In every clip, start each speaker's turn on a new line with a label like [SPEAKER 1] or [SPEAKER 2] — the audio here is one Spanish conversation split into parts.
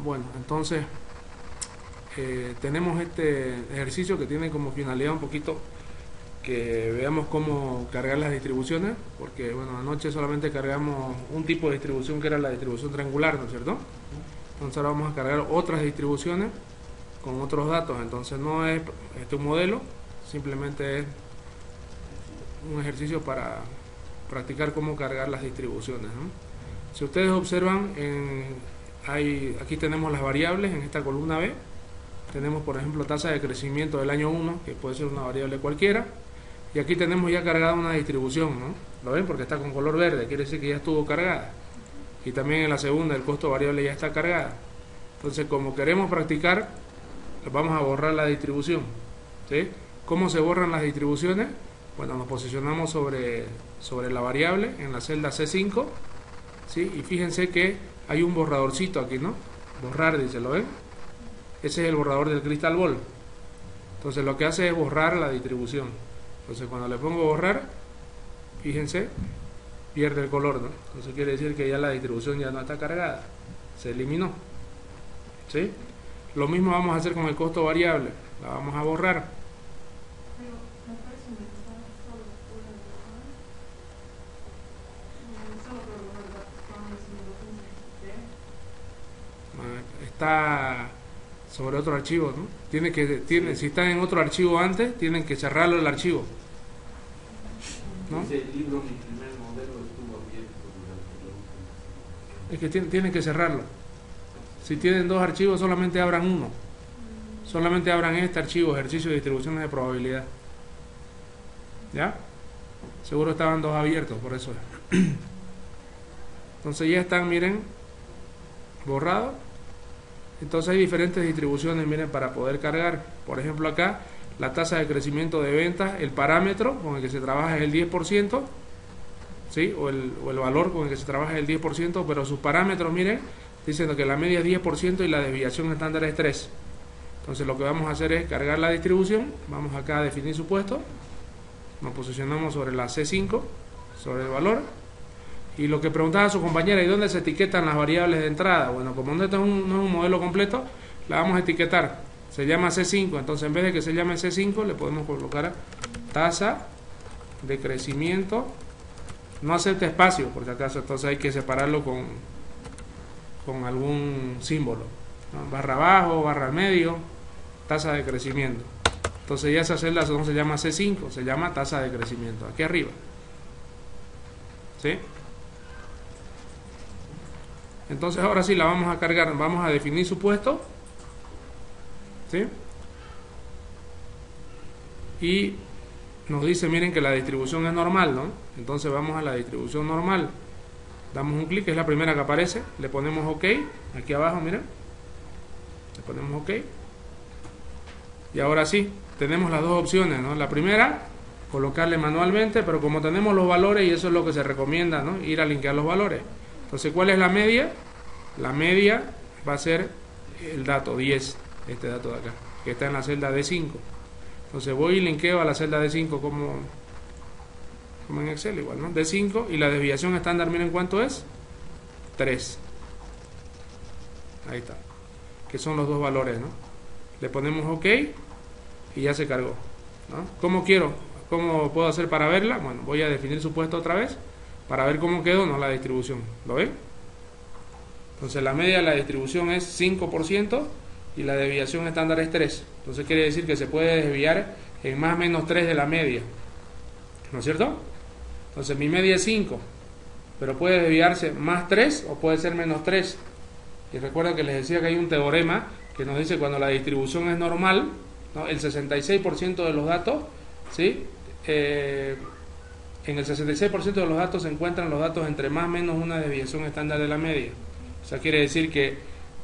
[SPEAKER 1] Bueno, entonces tenemos este ejercicio que tiene como finalidad un poquito que veamos cómo cargar las distribuciones, porque bueno, anoche solamente cargamos un tipo de distribución que era la distribución triangular, ¿no es cierto? Entonces ahora vamos a cargar otras distribuciones con otros datos. Entonces no es un modelo, simplemente es un ejercicio para practicar cómo cargar las distribuciones, ¿no? Si ustedes observan, aquí tenemos las variables en esta columna B. Tenemos, por ejemplo, tasa de crecimiento del año 1, que puede ser una variable cualquiera. Y aquí tenemos ya cargada una distribución, ¿no? ¿Lo ven? Porque está con color verde, quiere decir que ya estuvo cargada. Y también en la segunda el costo variable ya está cargada. Entonces, como queremos practicar, vamos a borrar la distribución, ¿sí? ¿Cómo se borran las distribuciones? Bueno, nos posicionamos sobre la variable en la celda C5, ¿sí? Y fíjense que hay un borradorcito aquí, ¿no? Borrar, dice, ¿lo ven? Ese es el borrador del Crystal Ball. Entonces lo que hace es borrar la distribución. Entonces cuando le pongo borrar, fíjense, pierde el color, ¿no? Entonces quiere decir que ya la distribución ya no está cargada, se eliminó, ¿sí? Lo mismo vamos a hacer con el costo variable, la vamos a borrar. Está sobre otro archivo, ¿no? Si están en otro archivo antes, tienen que cerrarlo el archivo, ¿no?
[SPEAKER 2] Ese libro, mi primer modelo, estuvo abierto durante
[SPEAKER 1] Es que tienen que cerrarlo. Si tienen dos archivos, solamente abran uno. Solamente abran este archivo, ejercicio de distribuciones de probabilidad. ¿Ya? Seguro estaban dos abiertos, por eso es. Entonces ya están, miren, borrados. Entonces hay diferentes distribuciones, miren, para poder cargar. Por ejemplo, acá la tasa de crecimiento de ventas, el parámetro con el que se trabaja es el 10%, ¿sí? o el valor con el que se trabaja es el 10%, pero sus parámetros, miren, diciendo que la media es 10% y la desviación estándar es 3. Entonces lo que vamos a hacer es cargar la distribución. Vamos acá a definir supuesto. Nos posicionamos sobre la C5, sobre el valor. Y lo que preguntaba su compañera, ¿y dónde se etiquetan las variables de entrada? Bueno, como esto no es un modelo completo, la vamos a etiquetar. Se llama C5, entonces en vez de que se llame C5, le podemos colocar tasa de crecimiento. No acepta espacio, por si acaso, entonces hay que separarlo con algún símbolo, ¿no? Barra abajo, barra al medio, tasa de crecimiento. Entonces ya esa celda no se llama C5, se llama tasa de crecimiento, aquí arriba. ¿Sí? Entonces ahora sí la vamos a cargar, vamos a definir supuesto, ¿sí? Y nos dice, miren, que la distribución es normal, ¿no? Entonces vamos a la distribución normal, damos un clic, es la primera que aparece, le ponemos OK, aquí abajo, miren, le ponemos OK, y ahora sí, tenemos las dos opciones, ¿no? La primera, colocarle manualmente, pero como tenemos los valores, y eso es lo que se recomienda, ¿no? Ir a linkear los valores. Entonces, ¿cuál es la media? La media va a ser el dato 10, este dato de acá, que está en la celda D5. Entonces voy y linkeo a la celda D5 como en Excel igual, ¿no? D5, y la desviación estándar, miren cuánto es, 3. Ahí está, que son los dos valores, ¿no? Le ponemos OK y ya se cargó, ¿no? ¿Cómo puedo hacer para verla? Bueno, voy a definir supuesto otra vez para ver cómo quedó, ¿no? La distribución, ¿lo ven? Entonces la media de la distribución es 5% y la desviación estándar es 3. Entonces quiere decir que se puede desviar en más o menos 3 de la media, ¿no es cierto? Entonces mi media es 5, pero puede desviarse más 3 o puede ser menos 3. Y recuerda que les decía que hay un teorema que nos dice cuando la distribución es normal, ¿no? El 66% de los datos, ¿sí? En el 66% de los datos se encuentran los datos entre más o menos una desviación estándar de la media. O sea, quiere decir que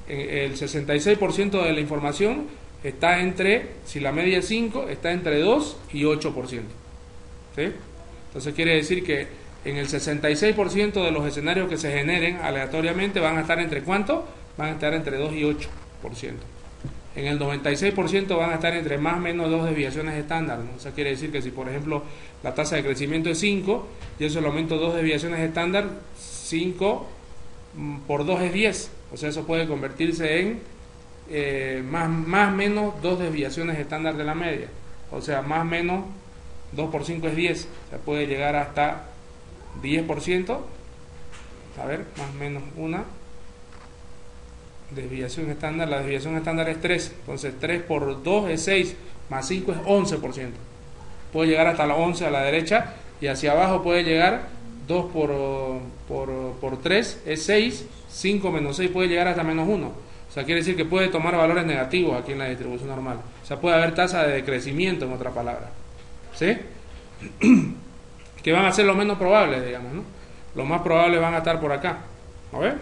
[SPEAKER 1] el 66% de la información está entre, si la media es 5, está entre 2 y 8%. ¿Sí? Entonces quiere decir que en el 66% de los escenarios que se generen aleatoriamente van a estar entre ¿cuánto? Van a estar entre 2 y 8%. En el 96% van a estar entre más o menos 2 desviaciones estándar, ¿no? O sea, quiere decir que si por ejemplo la tasa de crecimiento es 5, y eso le aumento 2 desviaciones estándar, 5 por 2 es 10. O sea, eso puede convertirse en más menos 2 desviaciones estándar de la media. O sea, más menos 2 por 5 es 10. O sea, puede llegar hasta 10%. A ver, más menos una desviación estándar. La desviación estándar es 3. Entonces 3 por 2 es 6. Más 5 es 11%. Puede llegar hasta la 11 a la derecha. Y hacia abajo puede llegar 2 por 3 es 6. 5 menos 6 puede llegar hasta menos 1. O sea, quiere decir que puede tomar valores negativos aquí en la distribución normal. O sea, puede haber tasa de decrecimiento, en otra palabra. ¿Sí? Que van a ser lo menos probables, digamos, ¿no? Los más probables van a estar por acá. ¿A ver?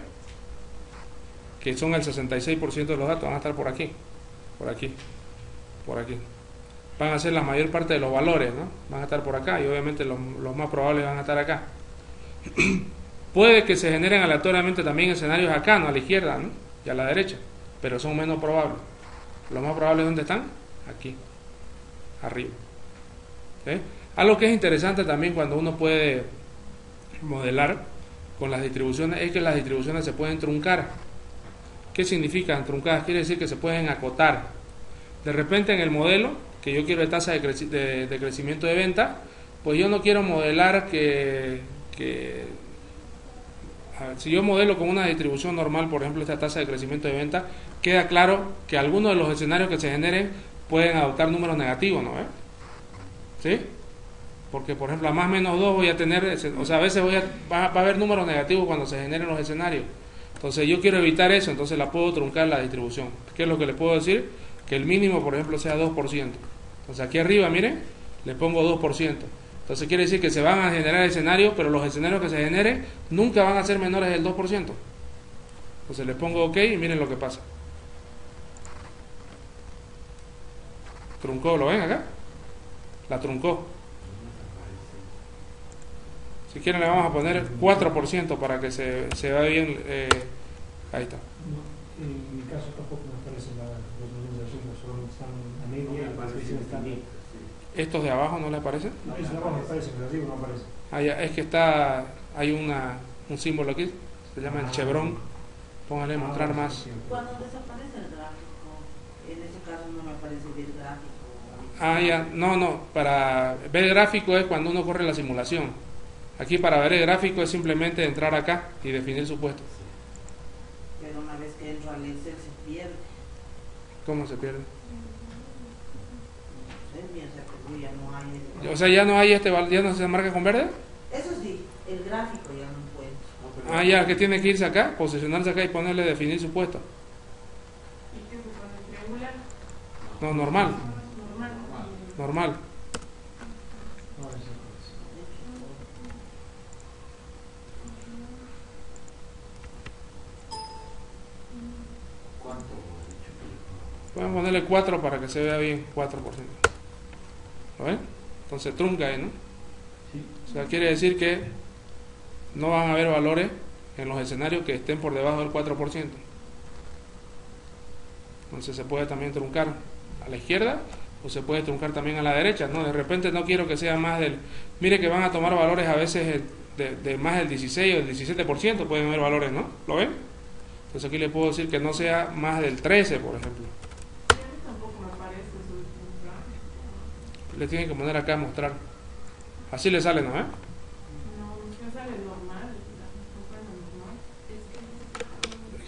[SPEAKER 1] Que son el 66% de los datos, van a estar por aquí. Por aquí. Por aquí. Van a ser la mayor parte de los valores, ¿no? Van a estar por acá y obviamente los más probables van a estar acá. Puede que se generen aleatoriamente también escenarios acá, ¿no? A la izquierda, ¿no? Y a la derecha, pero son menos probables. Los más probables, ¿dónde están? Aquí, arriba. ¿Sí? Algo que es interesante también cuando uno puede modelar con las distribuciones es que las distribuciones se pueden truncar. ¿Qué significan truncadas? Quiere decir que se pueden acotar. De repente en el modelo que yo quiero de tasa de crecimiento de venta, pues yo no quiero modelar que si yo modelo con una distribución normal, por ejemplo, esta tasa de crecimiento de venta, queda claro que algunos de los escenarios que se generen pueden adoptar números negativos, ¿no? ¿Sí? Porque, por ejemplo, a más menos 2 voy a tener, o sea, a veces va a haber números negativos cuando se generen los escenarios. Entonces, yo quiero evitar eso, entonces la puedo truncar la distribución. ¿Qué es lo que le puedo decir? Que el mínimo, por ejemplo, sea 2%. Entonces, aquí arriba, miren, le pongo 2%. Entonces quiere decir que se van a generar escenarios, pero los escenarios que se generen nunca van a ser menores del 2%. Entonces les pongo OK y miren lo que pasa. Truncó, ¿lo ven acá? La truncó. Si quieren le vamos a poner 4% para que se vea bien. Ahí está.
[SPEAKER 3] En mi caso tampoco me aparecen los números de azúcar, solo están a media, las desviaciones están bien.
[SPEAKER 1] ¿Estos de abajo no les aparecen?
[SPEAKER 3] No, esos de abajo me aparecen, pero arriba no aparecen.
[SPEAKER 1] Ah, ya, es que hay un símbolo aquí, se llama el chevron. Póngale mostrar más.
[SPEAKER 4] Cuando desaparece el gráfico, en ese caso no me aparece el gráfico.
[SPEAKER 1] Ah, ya, no, para ver el gráfico es cuando uno corre la simulación. Aquí para ver el gráfico es simplemente entrar acá y definir su puesto.
[SPEAKER 4] Pero una vez que entro al Excel se pierde.
[SPEAKER 1] ¿Cómo se pierde?
[SPEAKER 4] Ya no hay
[SPEAKER 1] O sea, ya no hay ya no se marca con verde.
[SPEAKER 4] Eso sí, el gráfico ya no puede.
[SPEAKER 1] Ah, ya, que tiene que irse acá, posicionarse acá y ponerle definir su puesto.
[SPEAKER 5] ¿Y qué se pone? ¿Triangular?
[SPEAKER 1] No, normal.
[SPEAKER 5] Normal.
[SPEAKER 2] ¿Cuánto?
[SPEAKER 1] Pueden ponerle 4 para que se vea bien, 4%. ¿Lo ven? Entonces trunca ahí, ¿no?
[SPEAKER 3] Sí.
[SPEAKER 1] O sea, quiere decir que no van a haber valores en los escenarios que estén por debajo del 4%. Entonces se puede también truncar a la izquierda o se puede truncar también a la derecha, ¿no? De repente no quiero que sea más del... Mire que van a tomar valores a veces de más del 16 o del 17%, pueden haber valores, ¿no? ¿Lo ven? Entonces aquí le puedo decir que no sea más del 13, por ejemplo.
[SPEAKER 5] Sí, a mí tampoco me aparece su gráfico.
[SPEAKER 1] Le tienen que poner acá mostrar. Así le sale, ¿no?
[SPEAKER 5] No, me sale normal. Normal.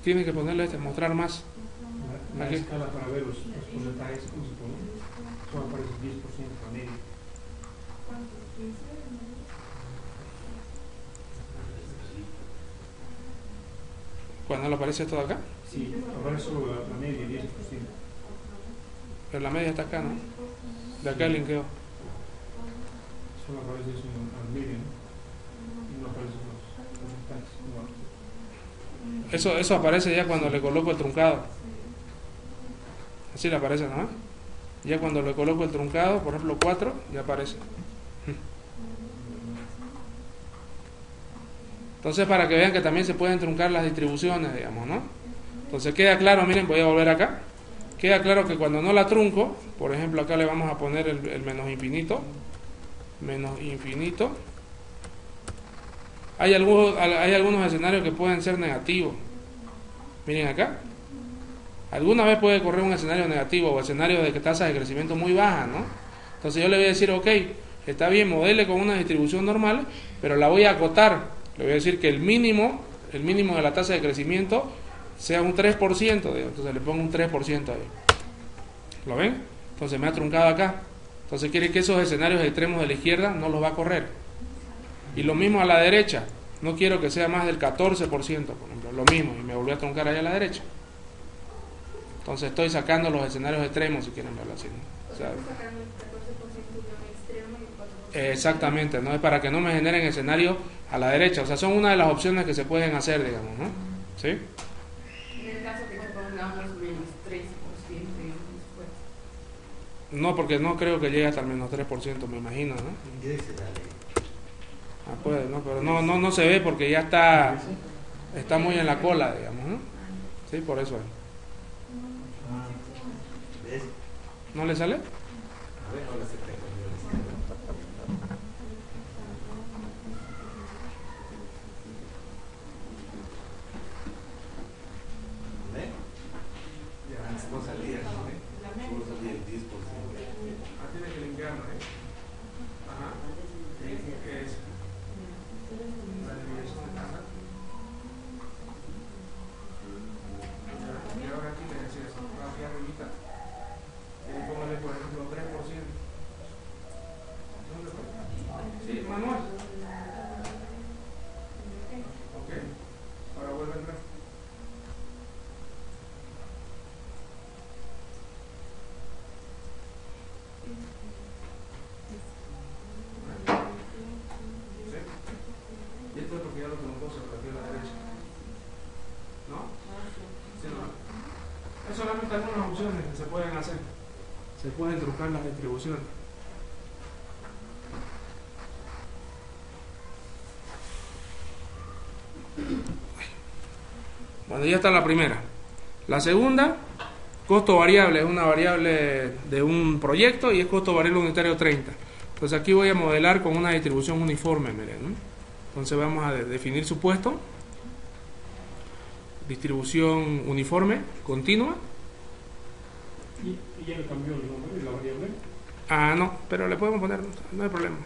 [SPEAKER 1] Tienen que ponerle mostrar más.
[SPEAKER 3] La
[SPEAKER 1] Aquí.
[SPEAKER 3] escala para ver los porcentajes, ¿cómo se pone? Solo aparece 10% a medio.
[SPEAKER 5] ¿Cuántos? 15.
[SPEAKER 1] Cuando le aparece esto de acá,
[SPEAKER 3] Sí, aparece solo la media, 10%.
[SPEAKER 1] pero la media está acá, ¿no? De acá el linkeo.
[SPEAKER 3] Solo aparece eso al medio, ¿no? Y no aparecen los porcentajes.
[SPEAKER 1] Eso aparece ya cuando le coloco el truncado. Así le aparece, ¿no? Ya cuando le coloco el truncado, por ejemplo 4, ya aparece. Entonces, para que vean que también se pueden truncar las distribuciones, digamos, ¿no? Entonces queda claro, miren, voy a volver acá. Queda claro que cuando no la trunco, por ejemplo, acá le vamos a poner el menos infinito. Menos infinito. hay algunos escenarios que pueden ser negativos. Miren acá. Alguna vez puede correr un escenario negativo o escenario de tasas de crecimiento muy bajas, ¿no? Entonces yo le voy a decir, ok, está bien, modele con una distribución normal, pero la voy a acotar. Le voy a decir que el mínimo de la tasa de crecimiento sea un 3%, digamos. Entonces le pongo un 3% ahí. ¿Lo ven? Entonces me ha truncado acá. Entonces quiere que esos escenarios extremos de la izquierda no los va a correr. Y lo mismo a la derecha. No quiero que sea más del 14%, por ejemplo. Lo mismo, y me volvió a truncar ahí a la derecha. Entonces estoy sacando los escenarios extremos, si quieren verlo así, ¿no? O sea, exactamente, ¿no? Es para que no me generen escenarios a la derecha. O sea, son una de las opciones que se pueden hacer, digamos, ¿no? ¿Sí?
[SPEAKER 5] En el caso que se pongamos menos 3%, después.
[SPEAKER 1] No, porque no creo que llegue hasta el menos 3%, me imagino, ¿no? Ah, puede, ¿no? Pero no se ve porque ya está muy en la cola, digamos, ¿no? Sí, por eso es. ¿No le sale? Tiene que limpiarlo, ¿eh? Ajá. ¿Qué es? La desviación de tasa. Y ahora aquí le decía eso, aquí arribita. Póngale por ejemplo 3%. ¿Dónde está? Sí, Manuel. Ok. Ahora vuelve a entrar. Y esto es porque ya lo colocó sobre aquí a la derecha. ¿No? Sí, no. Es solamente algunas opciones que se pueden hacer. Se pueden trucar las distribuciones. Bueno, ya está la primera. La segunda, costo variable, es una variable de un proyecto y es costo variable unitario 30. Entonces aquí voy a modelar con una distribución uniforme, miren, ¿no? Entonces vamos a definir su puesto. Distribución uniforme, continua.
[SPEAKER 3] ¿Y ya le cambió el nombre y la variable?
[SPEAKER 1] Ah, no, pero le podemos poner, no hay problema.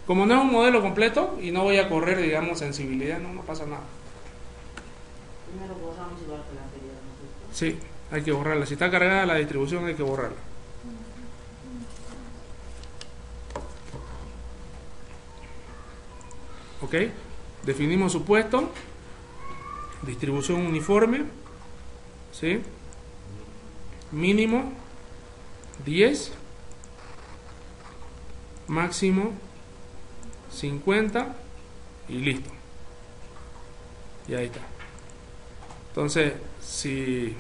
[SPEAKER 1] Como no es un modelo completo y no voy a correr, digamos, sensibilidad, no pasa nada.
[SPEAKER 4] Primero borramos igual que la anterior, ¿no?
[SPEAKER 1] Sí, hay que borrarla. Si está cargada la distribución hay que borrarla. Ok, definimos su puesto, distribución uniforme, ¿sí? Mínimo 10, máximo 50 y listo. Y ahí está. Entonces, si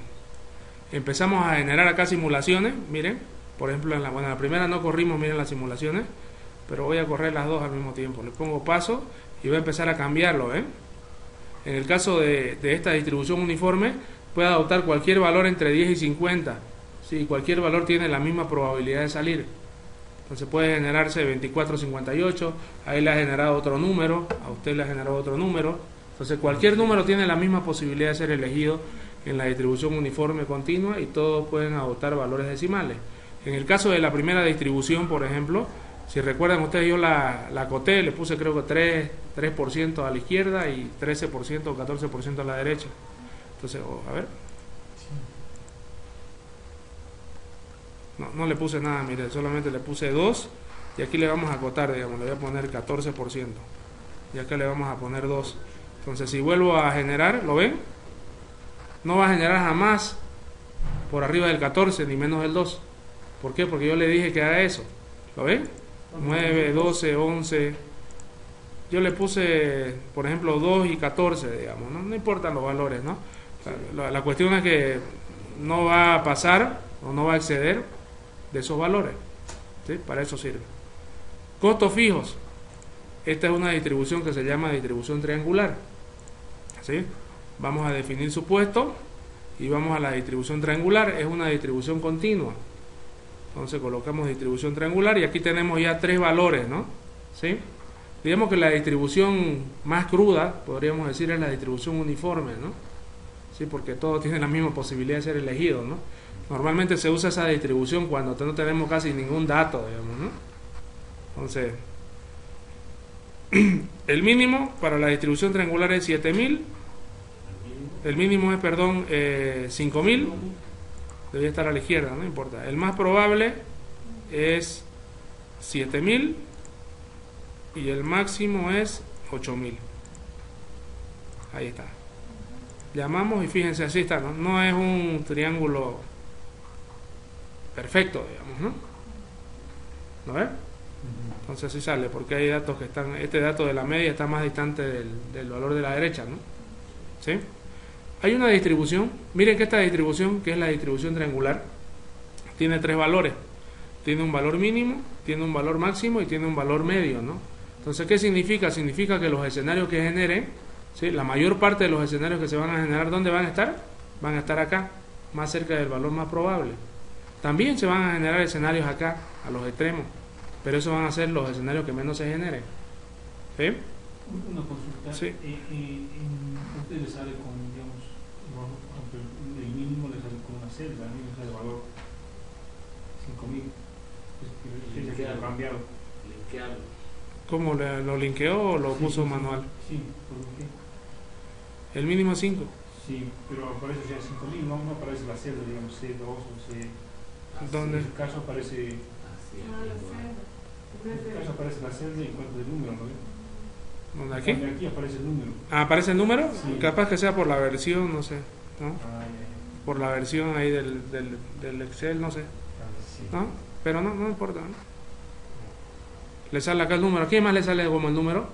[SPEAKER 1] empezamos a generar acá simulaciones, miren, por ejemplo, en la primera no corrimos, miren las simulaciones, pero voy a correr las dos al mismo tiempo. Le pongo paso y voy a empezar a cambiarlo, ¿eh? En el caso de esta distribución uniforme, puede adoptar cualquier valor entre 10 y 50. Sí, cualquier valor tiene la misma probabilidad de salir. Entonces puede generarse 2458, ahí le ha generado otro número, a usted le ha generado otro número. Entonces cualquier número tiene la misma posibilidad de ser elegido en la distribución uniforme continua y todos pueden adoptar valores decimales. En el caso de la primera distribución, por ejemplo, si recuerdan ustedes, yo la acoté, le puse creo que 3% a la izquierda y 13% o 14% a la derecha. Entonces, a ver. No le puse nada, mire, solamente le puse 2 y aquí le vamos a acotar, digamos, le voy a poner 14% y acá le vamos a poner 2. Entonces si vuelvo a generar, ¿lo ven? No va a generar jamás por arriba del 14 ni menos del 2. ¿Por qué? Porque yo le dije que haga eso. ¿Lo ven? 9, 12, 11. Yo le puse, por ejemplo, 2 y 14, digamos, no importan los valores, ¿no? La cuestión es que no va a pasar o no va a exceder de esos valores, ¿sí? Para eso sirve. Costos fijos. Esta es una distribución que se llama distribución triangular, ¿sí? Vamos a definir su puesto y vamos a la distribución triangular. Es una distribución continua. Entonces colocamos distribución triangular y aquí tenemos ya 3 valores, ¿no? ¿Sí? Digamos que la distribución más cruda, podríamos decir, es la distribución uniforme, ¿no? Sí, porque todos tienen la misma posibilidad de ser elegidos, ¿no? Normalmente se usa esa distribución cuando no tenemos casi ningún dato, digamos, ¿no? Entonces, el mínimo para la distribución triangular es 7000. El mínimo es, perdón, 5000. Debería estar a la izquierda, no importa. El más probable es 7000 y el máximo es 8000. Ahí está. Llamamos y fíjense, así está, ¿no? No es un triángulo perfecto, digamos, ¿no? ¿No ves? Entonces así sale, porque hay datos que están, este dato de la media está más distante del valor de la derecha, ¿no? ¿Sí? Hay una distribución, miren que esta distribución, que es la distribución triangular, tiene tres valores. Tiene un valor mínimo, tiene un valor máximo y tiene un valor medio, ¿no? Entonces, ¿qué significa? Significa que los escenarios que generen, ¿sí? La mayor parte de los escenarios que se van a generar, ¿dónde van a estar? Van a estar acá, más cerca del valor más probable. También se van a generar escenarios acá, a los extremos, pero esos van a ser los escenarios que menos se generen. ¿Sí?
[SPEAKER 3] Una consulta.
[SPEAKER 1] Sí.
[SPEAKER 3] Usted le sale con, digamos, el mínimo le sale con una celda, ¿no? Le sale el valor 5000. Es que lo cambiado.
[SPEAKER 2] Linkearlo.
[SPEAKER 1] ¿Cómo lo linkeó o lo puso manual?
[SPEAKER 3] Sí, ¿por qué?
[SPEAKER 1] El mínimo es 5.
[SPEAKER 3] Sí, pero aparece ya 5000, no aparece la celda, digamos, C2 o C.
[SPEAKER 1] ¿Dónde?
[SPEAKER 3] En su caso aparece,
[SPEAKER 2] Así
[SPEAKER 5] Ah, la
[SPEAKER 2] es.
[SPEAKER 5] celda.
[SPEAKER 3] en su caso aparece la celda y encuentra el número, ¿no?
[SPEAKER 1] ¿Dónde aquí?
[SPEAKER 3] Aquí aparece el número.
[SPEAKER 1] Ah, ¿aparece el número?
[SPEAKER 3] Sí.
[SPEAKER 1] Capaz que sea por la versión, no sé, ¿no?
[SPEAKER 3] Ah, ya.
[SPEAKER 1] Por la versión ahí del Excel, no sé,
[SPEAKER 3] Sí.
[SPEAKER 1] ¿no? Pero no importa, ¿no? Le sale acá el número. ¿A quién más le sale como el número?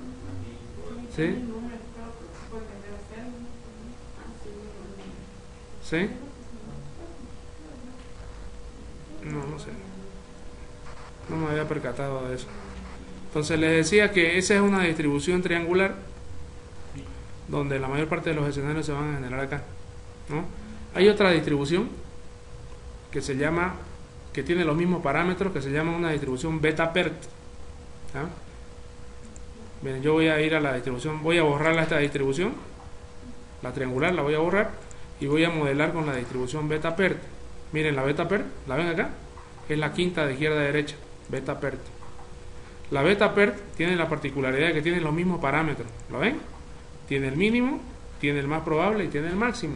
[SPEAKER 1] ¿Sí?
[SPEAKER 5] El número creo que se puede cambiar a celda. Ah, sí, el número.
[SPEAKER 1] ¿Sí? No sé. No me había percatado de eso. Entonces les decía que esa es una distribución triangular donde la mayor parte de los escenarios se van a generar acá, ¿no? Hay otra distribución que se llama, que tiene los mismos parámetros, que se llama una distribución beta-PERT. ¿Ah? Bien, yo voy a ir a la distribución, voy a borrar esta distribución, la triangular la voy a borrar y voy a modelar con la distribución beta-PERT. Miren la beta-PERT, ¿la ven acá? Es la quinta de izquierda a derecha, beta-PERT. La beta-PERT tiene la particularidad de que tiene los mismos parámetros, ¿lo ven? Tiene el mínimo, tiene el más probable y tiene el máximo.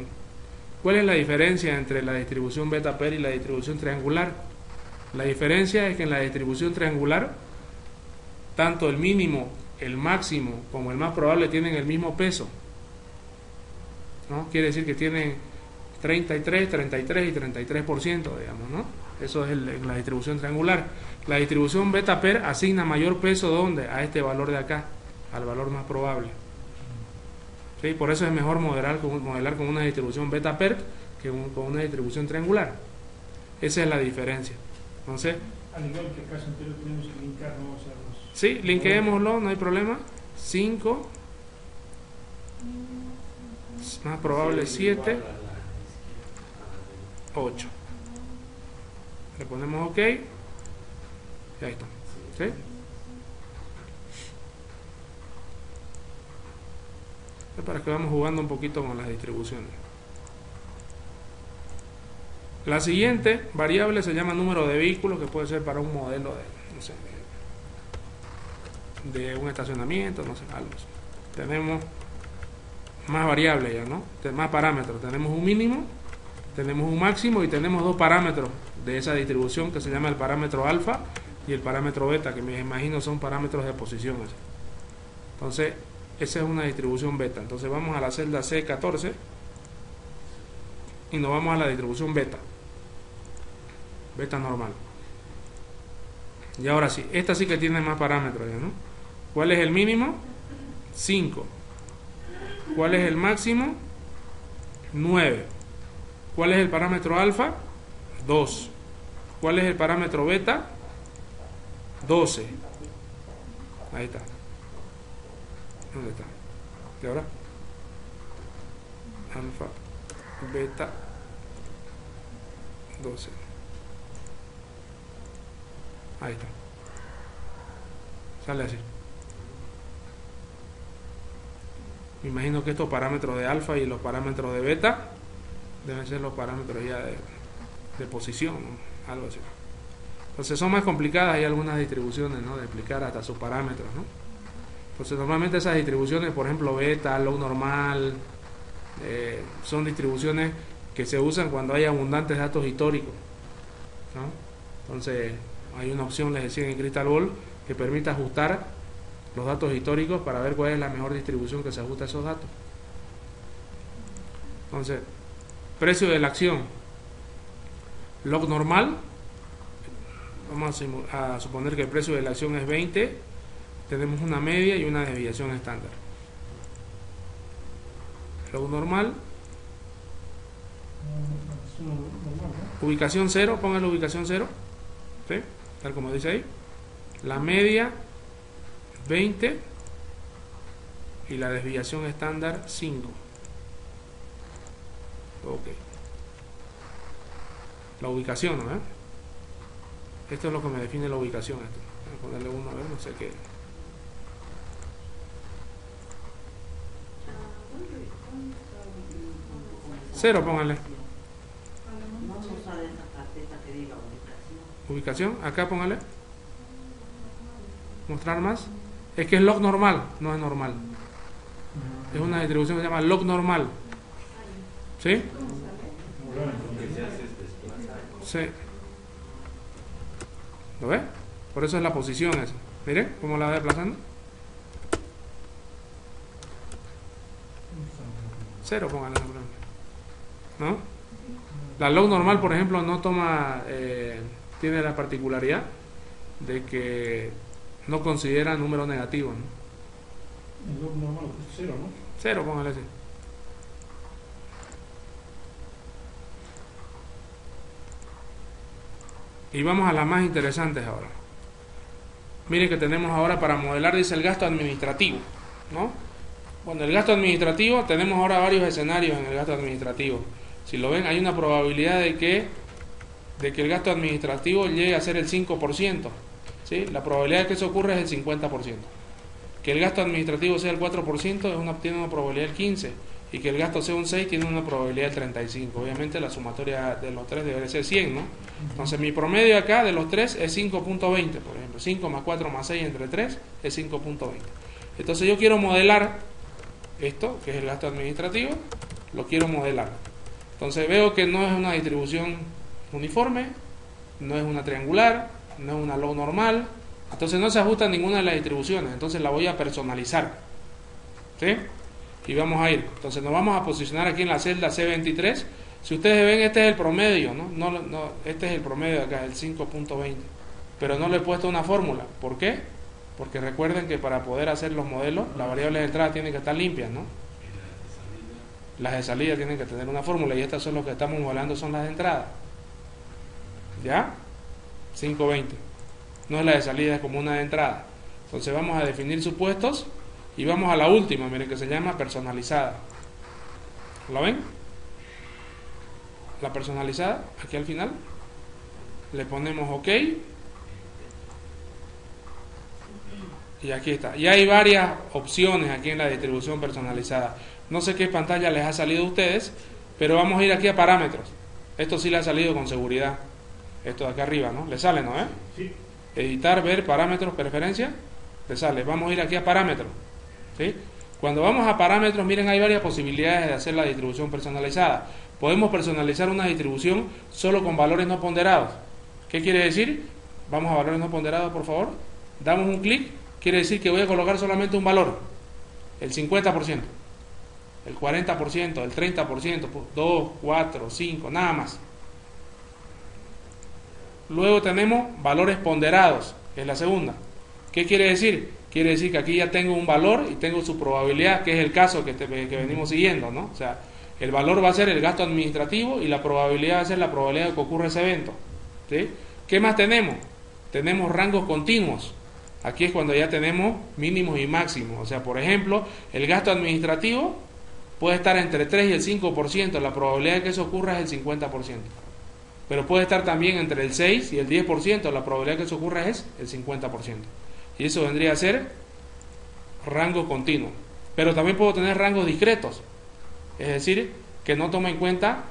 [SPEAKER 1] ¿Cuál es la diferencia entre la distribución beta-PERT y la distribución triangular? La diferencia es que en la distribución triangular, tanto el mínimo, el máximo como el más probable tienen el mismo peso, ¿no? Quiere decir que tienen 33, 33 y 33%, digamos, ¿no? Eso es en la distribución triangular. La distribución beta-PERT asigna mayor peso, ¿dónde? A este valor de acá, al valor más probable. ¿Sí? Por eso es mejor modelar con una distribución beta-PERT que con una distribución triangular. Esa es la diferencia. Entonces,
[SPEAKER 3] Al igual que el caso anterior, tenemos que linkar, ¿no? O sea, los...
[SPEAKER 1] sí, linkeémoslo, no hay problema. 5, más probable 7, 8. Le ponemos OK y ahí está. ¿Sí? Es para que vamos jugando un poquito con las distribuciones. La siguiente variable se llama número de vehículos, que puede ser para un modelo de, no sé, de un estacionamiento, no sé, algo así. Tenemos más variables ya, ¿no? Más parámetros. Tenemos un mínimo, tenemos un máximo y tenemos dos parámetros de esa distribución que se llama el parámetro alfa y el parámetro beta, que me imagino son parámetros de posición. Entonces, esa es una distribución beta. Entonces vamos a la celda C14 y nos vamos a la distribución beta. Beta normal. Y ahora sí, esta sí que tiene más parámetros ya, ¿no? ¿Cuál es el mínimo? 5. ¿Cuál es el máximo? 9. ¿Cuál es el parámetro alfa? 2. ¿Cuál es el parámetro beta? 12. Ahí está. ¿Dónde está? ¿Y ahora? Alfa, beta, 12. Ahí está. Sale así. Me imagino que estos parámetros de alfa y los parámetros de beta deben ser los parámetros ya de posición, ¿no? Algo así. Entonces son más complicadas, hay algunas distribuciones, ¿no? De explicar hasta sus parámetros, ¿no? Entonces normalmente esas distribuciones, por ejemplo beta, log normal, son distribuciones que se usan cuando hay abundantes datos históricos, ¿no? Entonces hay una opción, les decía, en Crystal Ball que permite ajustar los datos históricos para ver cuál es la mejor distribución que se ajusta a esos datos. Entonces, precio de la acción log normal, vamos a suponer que el precio de la acción es 20, tenemos una media y una desviación estándar. Log normal, ubicación 0, pongan la ubicación 0, ¿sí? Tal como dice ahí, la media 20 y la desviación estándar 5. Ok, la ubicación, ¿no? Esto es lo que me define la ubicación. Esto. Voy a ponerle uno, a ver, no sé qué. Cero, pónganle.
[SPEAKER 4] No usar esa carpeta que diga ubicación.
[SPEAKER 1] Ubicación, acá póngale. Mostrar más. Es que es log normal, no es normal. Es una distribución que se llama log normal. ¿Sí? Sí. ¿Lo ve? Por eso es la posición esa. Mire cómo la va desplazando. Cero, póngale. ¿No? La log normal, por ejemplo, no toma, tiene la particularidad de que no considera número negativo, ¿no?
[SPEAKER 3] El log normal es 0, ¿no?
[SPEAKER 1] Cero, póngale así. Y vamos a las más interesantes ahora. Miren que tenemos ahora para modelar, dice el gasto administrativo, ¿no? Bueno, el gasto administrativo, tenemos ahora varios escenarios en el gasto administrativo. Si lo ven, hay una probabilidad de que el gasto administrativo llegue a ser el 5%, ¿sí? La probabilidad de que eso ocurra es el 50%. Que el gasto administrativo sea el 4% tiene una probabilidad del 15%. Y que el gasto sea un 6 tiene una probabilidad del 35%. Obviamente la sumatoria de los tres debe ser 100, ¿no? Entonces mi promedio acá de los tres es 5.20, por ejemplo. 5 más 4 más 6 entre 3 es 5.20. Entonces yo quiero modelar esto, que es el gasto administrativo, lo quiero modelar. Entonces veo que no es una distribución uniforme, no es una triangular, no es una log normal, entonces no se ajusta a ninguna de las distribuciones, entonces la voy a personalizar, ¿sí? Y vamos a ir, entonces nos vamos a posicionar aquí en la celda C23. Si ustedes ven, este es el promedio, ¿no? Este es el promedio de acá, el 5.20, pero no le he puesto una fórmula. ¿Por qué? Porque recuerden que para poder hacer los modelos, las variables de entrada tienen que estar limpias, ¿no? Las de salida tienen que tener una fórmula, y estas son las que estamos modelando, son las de entrada. ¿Ya? 5.20. No es la de salida, es como una de entrada. Entonces vamos a definir supuestos y vamos a la última, miren, que se llama personalizada. ¿Lo ven? La personalizada, aquí al final. Le ponemos OK. Y aquí está. Y hay varias opciones aquí en la distribución personalizada. No sé qué pantalla les ha salido a ustedes, pero vamos a ir aquí a parámetros. Esto sí le ha salido con seguridad. Esto de acá arriba, ¿no? Le sale, ¿no?
[SPEAKER 3] Sí.
[SPEAKER 1] Editar, ver, parámetros, preferencia. Le sale. Vamos a ir aquí a parámetros. ¿Sí? Cuando vamos a parámetros, miren, hay varias posibilidades de hacer la distribución personalizada. Podemos personalizar una distribución solo con valores no ponderados. ¿Qué quiere decir? Vamos a valores no ponderados, por favor. Damos un clic. Quiere decir que voy a colocar solamente un valor. El 50%. El 40%, el 30%, 2, 4, 5, nada más. Luego tenemos valores ponderados, que es la segunda. ¿Qué quiere decir? Quiere decir que aquí ya tengo un valor y tengo su probabilidad, que es el caso que venimos siguiendo, ¿no? O sea, el valor va a ser el gasto administrativo y la probabilidad va a ser la probabilidad de que ocurra ese evento. ¿Sí? ¿Qué más tenemos? Tenemos rangos continuos. Aquí es cuando ya tenemos mínimos y máximos. O sea, por ejemplo, el gasto administrativo puede estar entre 3 y el 5%, la probabilidad de que eso ocurra es el 50%. Pero puede estar también entre el 6 y el 10%, la probabilidad de que eso ocurra es el 50%. Y eso vendría a ser rango continuo. Pero también puedo tener rangos discretos, es decir, que no tome en cuenta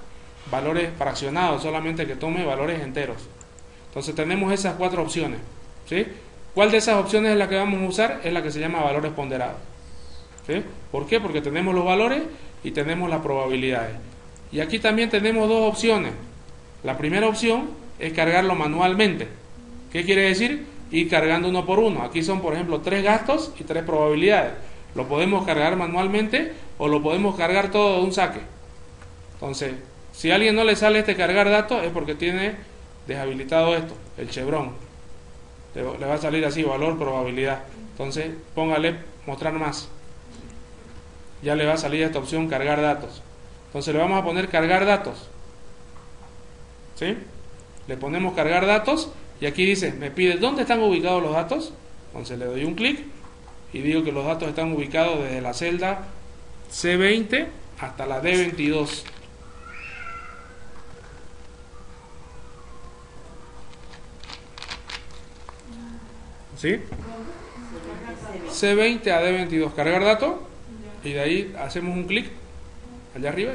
[SPEAKER 1] valores fraccionados, solamente que tome valores enteros. Entonces tenemos esas 4 opciones, ¿sí? ¿Cuál de esas opciones es la que vamos a usar? Es la que se llama valores ponderados, ¿sí? ¿Por qué? Porque tenemos los valores y tenemos las probabilidades. Y aquí también tenemos 2 opciones. La primera opción es cargarlo manualmente. ¿Qué quiere decir? Ir cargando uno por uno. Aquí son, por ejemplo, 3 gastos y 3 probabilidades. Lo podemos cargar manualmente o lo podemos cargar todo de un saque. Entonces, si a alguien no le sale este cargar datos, es porque tiene deshabilitado esto, el chevron. Le va a salir así, valor, probabilidad. Entonces, póngale mostrar más. Ya le va a salir esta opción, cargar datos. Entonces, le vamos a poner cargar datos. ¿Sí? Le ponemos cargar datos y aquí dice, me pide dónde están ubicados los datos. Entonces, le doy un clic y digo que los datos están ubicados desde la celda C20 hasta la D22. ¿Sí? C20 a D22, cargar datos, y de ahí hacemos un clic allá arriba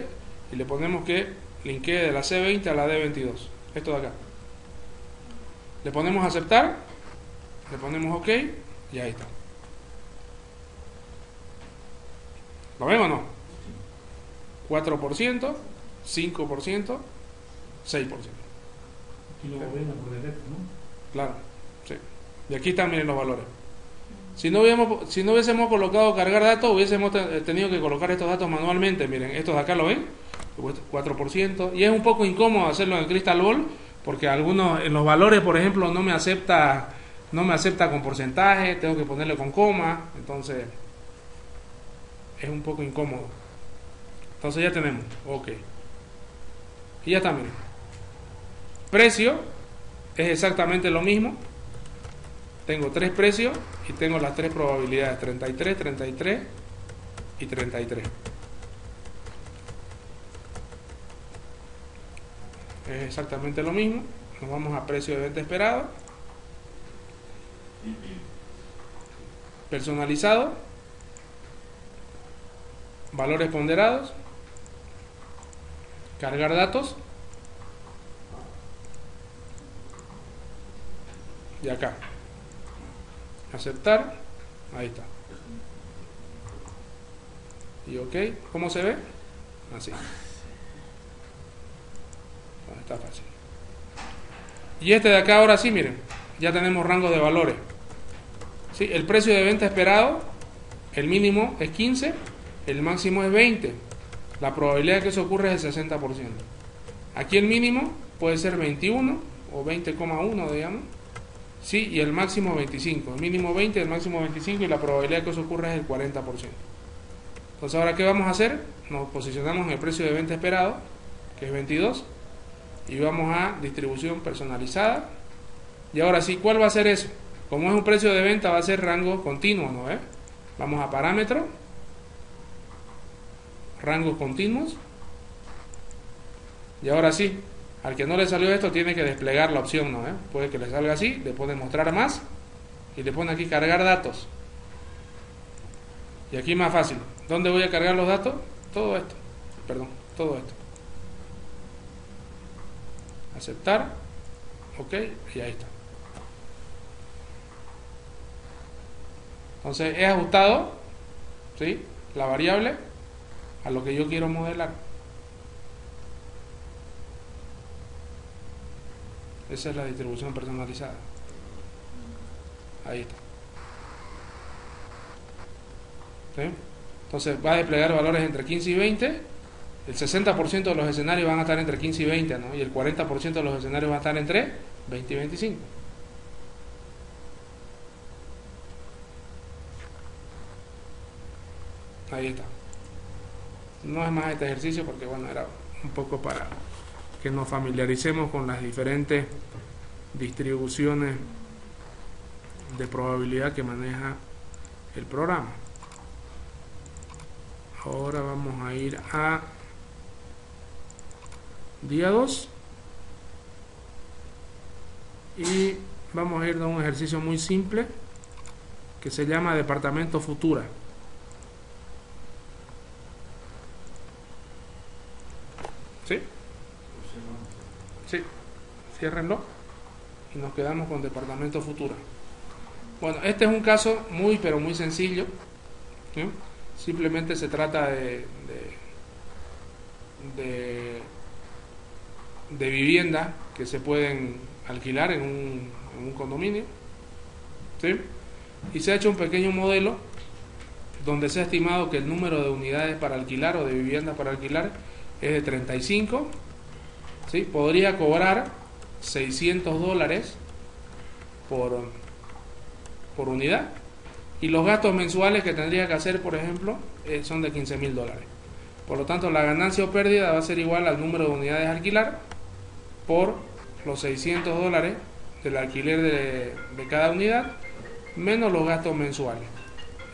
[SPEAKER 1] y le ponemos que linkee de la C20 a la D22, esto de acá. Le ponemos aceptar, le ponemos OK y ahí está. ¿Lo ven o no? 4%, 5%, 6%.
[SPEAKER 3] Y luego ven por defecto, ¿no?
[SPEAKER 1] Claro, sí. Y aquí están, miren los valores. Si no hubiésemos colocado cargar datos, hubiésemos tenido que colocar estos datos manualmente. Miren, estos de acá lo ven, 4%. Y es un poco incómodo hacerlo en el Crystal Ball, porque algunos, en los valores, por ejemplo, no me acepta con porcentaje, tengo que ponerle con coma, entonces es un poco incómodo. Entonces ya tenemos, OK. Y ya está, miren. Precio es exactamente lo mismo. Tengo 3 precios y tengo las 3 probabilidades, 33, 33 y 33. Es exactamente lo mismo. Nos vamos a precio de venta esperado. Personalizado. Valores ponderados. Cargar datos. Y acá. Aceptar, ahí está. Y OK, ¿cómo se ve? Así. Está fácil. Y este de acá ahora sí, miren, ya tenemos rangos de valores. ¿Sí? El precio de venta esperado, el mínimo es 15, el máximo es 20. La probabilidad de que eso ocurra es el 60%. Aquí el mínimo puede ser 21 o 20,1, digamos. Sí, y el máximo 25, el mínimo 20, el máximo 25 y la probabilidad de que eso ocurra es el 40%. Entonces ahora ¿qué vamos a hacer? Nos posicionamos en el precio de venta esperado, que es 22, y vamos a distribución personalizada. Y ahora sí, ¿cuál va a ser eso? Como es un precio de venta, va a ser rango continuo, ¿no? Vamos a parámetro, rangos continuos, y ahora sí. Al que no le salió esto tiene que desplegar la opción, ¿no? Puede que le salga así, le pone mostrar más y le pone aquí cargar datos. Y aquí más fácil. ¿Dónde voy a cargar los datos? Todo esto. Aceptar. OK. Y ahí está. Entonces he ajustado, ¿sí?, la variable a lo que yo quiero modelar. Esa es la distribución personalizada. Ahí está. ¿Sí? Entonces va a desplegar valores entre 15 y 20. El 60% de los escenarios van a estar entre 15 y 20, ¿no? Y el 40% de los escenarios van a estar entre 20 y 25. Ahí está. No es más este ejercicio porque, bueno, era un poco para que nos familiaricemos con las diferentes distribuciones de probabilidad que maneja el programa. Ahora vamos a ir a día 2 y vamos a ir a un ejercicio muy simple que se llama departamento futura. ¿Sí? Sí. Ciérrenlo y nos quedamos con departamento futura. Bueno, este es un caso muy pero muy sencillo, ¿sí? Simplemente se trata de viviendas que se pueden alquilar en un condominio, ¿sí? Y se ha hecho un pequeño modelo donde se ha estimado que el número de unidades para alquilar o de viviendas para alquilar es de 35, ¿sí? Podría cobrar $600 por unidad, y los gastos mensuales que tendría que hacer, por ejemplo, son de $15.000. Por lo tanto, la ganancia o pérdida va a ser igual al número de unidades a alquilar por los $600 del alquiler de cada unidad menos los gastos mensuales.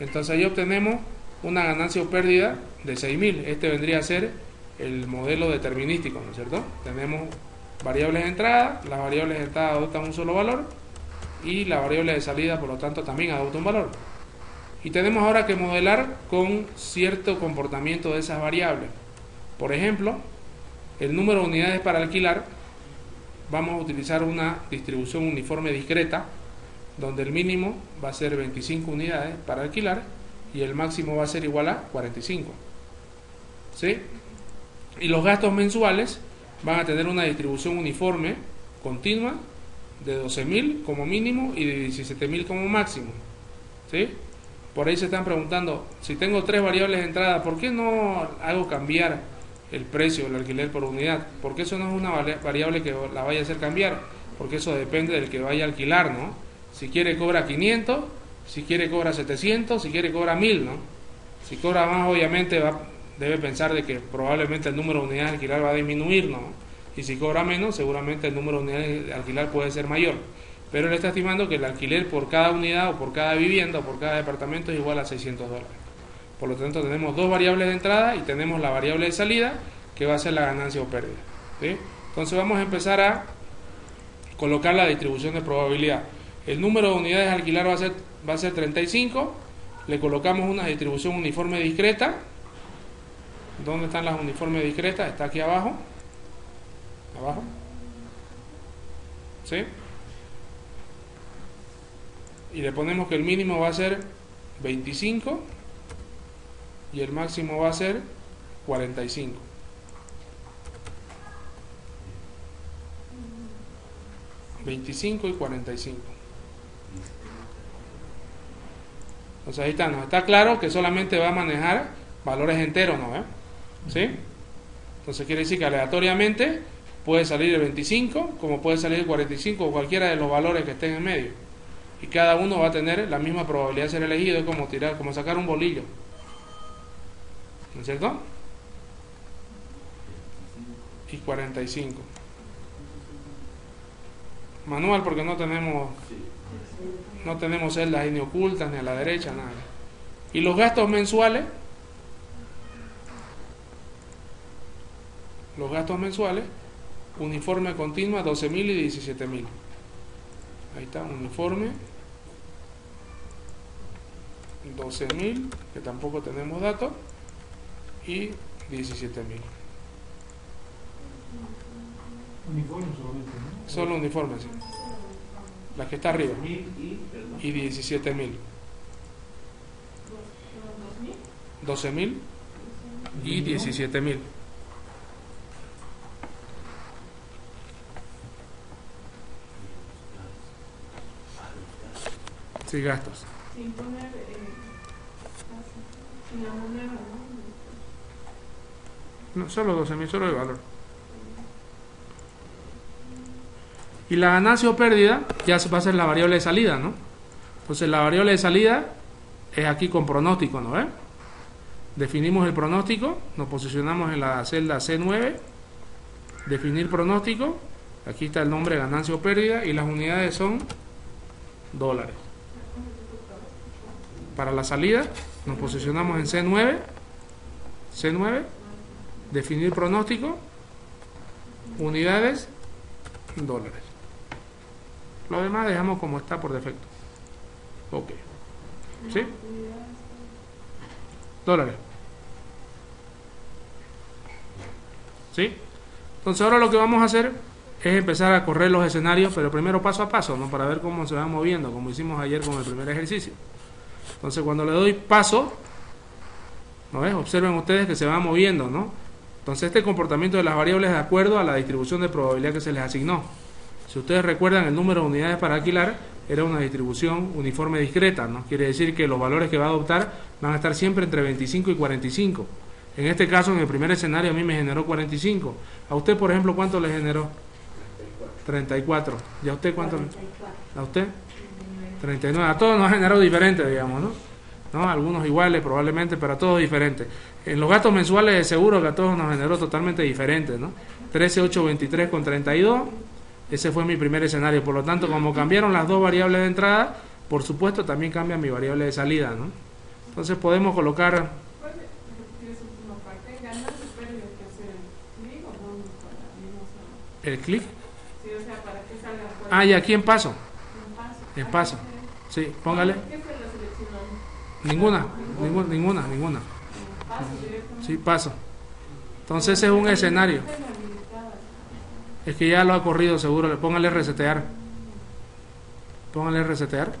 [SPEAKER 1] Entonces ahí obtenemos una ganancia o pérdida de 6.000. Este vendría a ser el modelo determinístico, ¿no es cierto? Tenemos variables de entrada, las variables de entrada adoptan un solo valor y la variable de salida, por lo tanto, también adopta un valor. Y tenemos ahora que modelar con cierto comportamiento de esas variables. Por ejemplo, el número de unidades para alquilar, vamos a utilizar una distribución uniforme discreta, donde el mínimo va a ser 25 unidades para alquilar y el máximo va a ser igual a 45. ¿Sí? Y los gastos mensuales van a tener una distribución uniforme continua de 12.000 como mínimo y de 17.000 como máximo. ¿Sí? Por ahí se están preguntando, si tengo tres variables de entrada, ¿por qué no hago cambiar el precio del alquiler por unidad? Porque eso no es una variable que la vaya a hacer cambiar, porque eso depende del que vaya a alquilar, ¿no? Si quiere cobra 500, si quiere cobra 700, si quiere cobra 1.000, ¿no? Si cobra más, obviamente debe pensar de que probablemente el número de unidades de alquilar va a disminuir, ¿no? Y si cobra menos, seguramente el número de unidades de alquilar puede ser mayor. Pero él está estimando que el alquiler por cada unidad o por cada vivienda o por cada departamento es igual a $600. Por lo tanto, tenemos dos variables de entrada y tenemos la variable de salida, que va a ser la ganancia o pérdida. ¿Sí? Entonces vamos a empezar a colocar la distribución de probabilidad. El número de unidades a alquilar va a ser 35. Le colocamos una distribución uniforme discreta. ¿Dónde están las uniformes discretas? Está aquí abajo. Abajo. ¿Sí? Y le ponemos que el mínimo va a ser 25 y el máximo va a ser 45. $25 y 45. Entonces ahí está, nos está claro que solamente va a manejar valores enteros, ¿no? ¿Sí? Entonces quiere decir que aleatoriamente puede salir el 25, como puede salir el 45 o cualquiera de los valores que estén en medio. Y cada uno va a tener la misma probabilidad de ser elegido. Es como tirar, como sacar un bolillo, ¿no es cierto? Y 45. Manual, porque no tenemos celdas ahí ni ocultas ni a la derecha, nada. Y los gastos mensuales, uniforme continua, 12.000 y 17.000. Ahí está, uniforme 12.000, que tampoco tenemos datos, y 17.000.
[SPEAKER 3] Uniforme solamente, ¿no?
[SPEAKER 1] Solo uniforme, sí. La que está arriba. Y 17.000. 12.000 y 17.000. Sí, gastos.
[SPEAKER 5] Sin poner, sin la moneda, ¿no?
[SPEAKER 1] No, solo 12.000, solo el valor. Y la ganancia o pérdida ya va a ser la variable de salida, ¿no? Entonces la variable de salida es aquí con pronóstico, ¿no? Definimos el pronóstico, nos posicionamos en la celda C9, definir pronóstico, aquí está el nombre ganancia o pérdida y las unidades son dólares. Para la salida nos posicionamos en C9, definir pronóstico, unidades, dólares. Lo demás dejamos como está por defecto. Ok. ¿Sí? Dólares. ¿Sí? Entonces ahora lo que vamos a hacer es empezar a correr los escenarios, pero primero paso a paso, ¿no? Para ver cómo se van moviendo, como hicimos ayer con el primer ejercicio. Entonces cuando le doy paso, ¿no ves? Observen ustedes que se va moviendo, ¿no? Entonces este comportamiento de las variables es de acuerdo a la distribución de probabilidad que se les asignó. Si ustedes recuerdan, el número de unidades para alquilar era una distribución uniforme discreta, ¿no? Quiere decir que los valores que va a adoptar van a estar siempre entre 25 y 45. En este caso, en el primer escenario, a mí me generó 45. A usted, por ejemplo, ¿cuánto le generó? 34. ¿Y a usted cuánto?
[SPEAKER 4] 44.
[SPEAKER 1] ¿A usted? 39. A todos nos ha generado diferente, digamos, ¿no? ¿No? Algunos iguales probablemente, pero a todos diferentes. En los gastos mensuales de seguro que a todos nos generó totalmente diferente, ¿no? 13, 8, 23 con 32. Ese fue mi primer escenario. Por lo tanto, como cambiaron las dos variables de entrada, por supuesto también cambia mi variable de salida, ¿no? Entonces podemos colocar...
[SPEAKER 5] ¿Puede repetir esa última parte? ¿Ganas o pérdidas que hacer el clic o no? Para mismo saber.
[SPEAKER 1] ¿El clic?
[SPEAKER 5] Sí, o sea, para que salga fuera.
[SPEAKER 1] Ah, y aquí en paso.
[SPEAKER 5] Un paso.
[SPEAKER 1] En paso. Sí, póngale.
[SPEAKER 5] ¿Qué se la seleccionó?
[SPEAKER 1] Ninguna.
[SPEAKER 5] Paso directamente.
[SPEAKER 1] Sí, paso. Entonces ese es un escenario. Es que ya lo ha corrido seguro. Póngale resetear. Póngale resetear.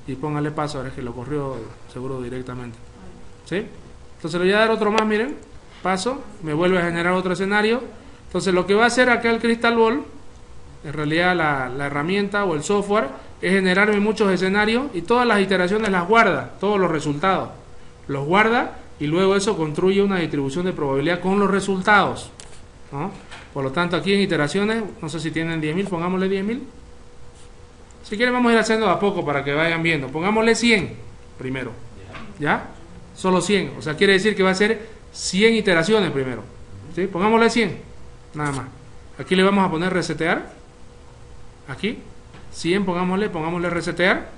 [SPEAKER 1] Y póngale paso. Ahora es que lo corrió seguro directamente. ¿Sí? Entonces le voy a dar otro más, miren. Paso. Me vuelve a generar otro escenario. Entonces lo que va a hacer acá el Crystal Ball, en realidad la herramienta o el software, es generarme muchos escenarios y todas las iteraciones las guarda. Todos los resultados. Los guarda y luego eso construye una distribución de probabilidad con los resultados, ¿no? Por lo tanto, aquí en iteraciones, no sé si tienen 10.000, pongámosle 10.000. Si quieren vamos a ir haciendo de a poco para que vayan viendo. Pongámosle 100 primero. ¿Ya? Solo 100. O sea, quiere decir que va a ser 100 iteraciones primero. ¿Sí? Pongámosle 100. Nada más. Aquí le vamos a poner resetear. Aquí. 100, pongámosle resetear.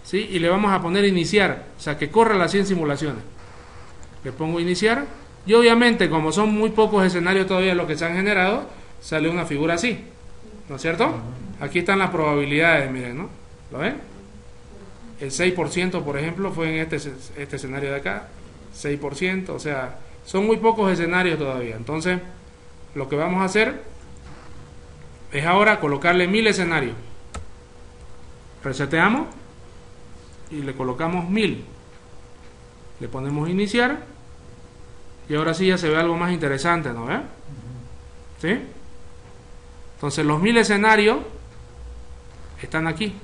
[SPEAKER 1] ¿Sí? Y le vamos a poner iniciar. O sea, que corra las 100 simulaciones. Le pongo iniciar. Y obviamente, como son muy pocos escenarios todavía los que se han generado, sale una figura así, ¿no es cierto? Aquí están las probabilidades, miren, ¿no? ¿Lo ven? El 6%, por ejemplo, fue en este escenario de acá, 6%, o sea, son muy pocos escenarios todavía. Entonces, lo que vamos a hacer es ahora colocarle 1000 escenarios. Reseteamos y le colocamos 1000. Le ponemos iniciar. Y ahora sí ya se ve algo más interesante, ¿no ve? ¿Sí? Entonces los 1000 escenarios están aquí.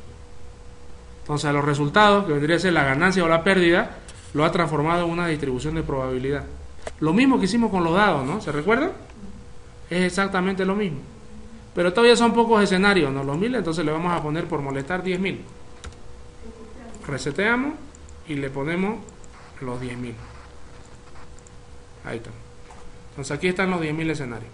[SPEAKER 1] Entonces los resultados, que vendría a ser la ganancia o la pérdida, lo ha transformado en una distribución de probabilidad. Lo mismo que hicimos con los dados, ¿no? ¿Se recuerdan? Es exactamente lo mismo. Pero todavía son pocos escenarios, ¿no? Los 1000, entonces le vamos a poner por molestar 10.000. Reseteamos y le ponemos los 10.000. Ahí está. Entonces aquí están los 10.000 escenarios.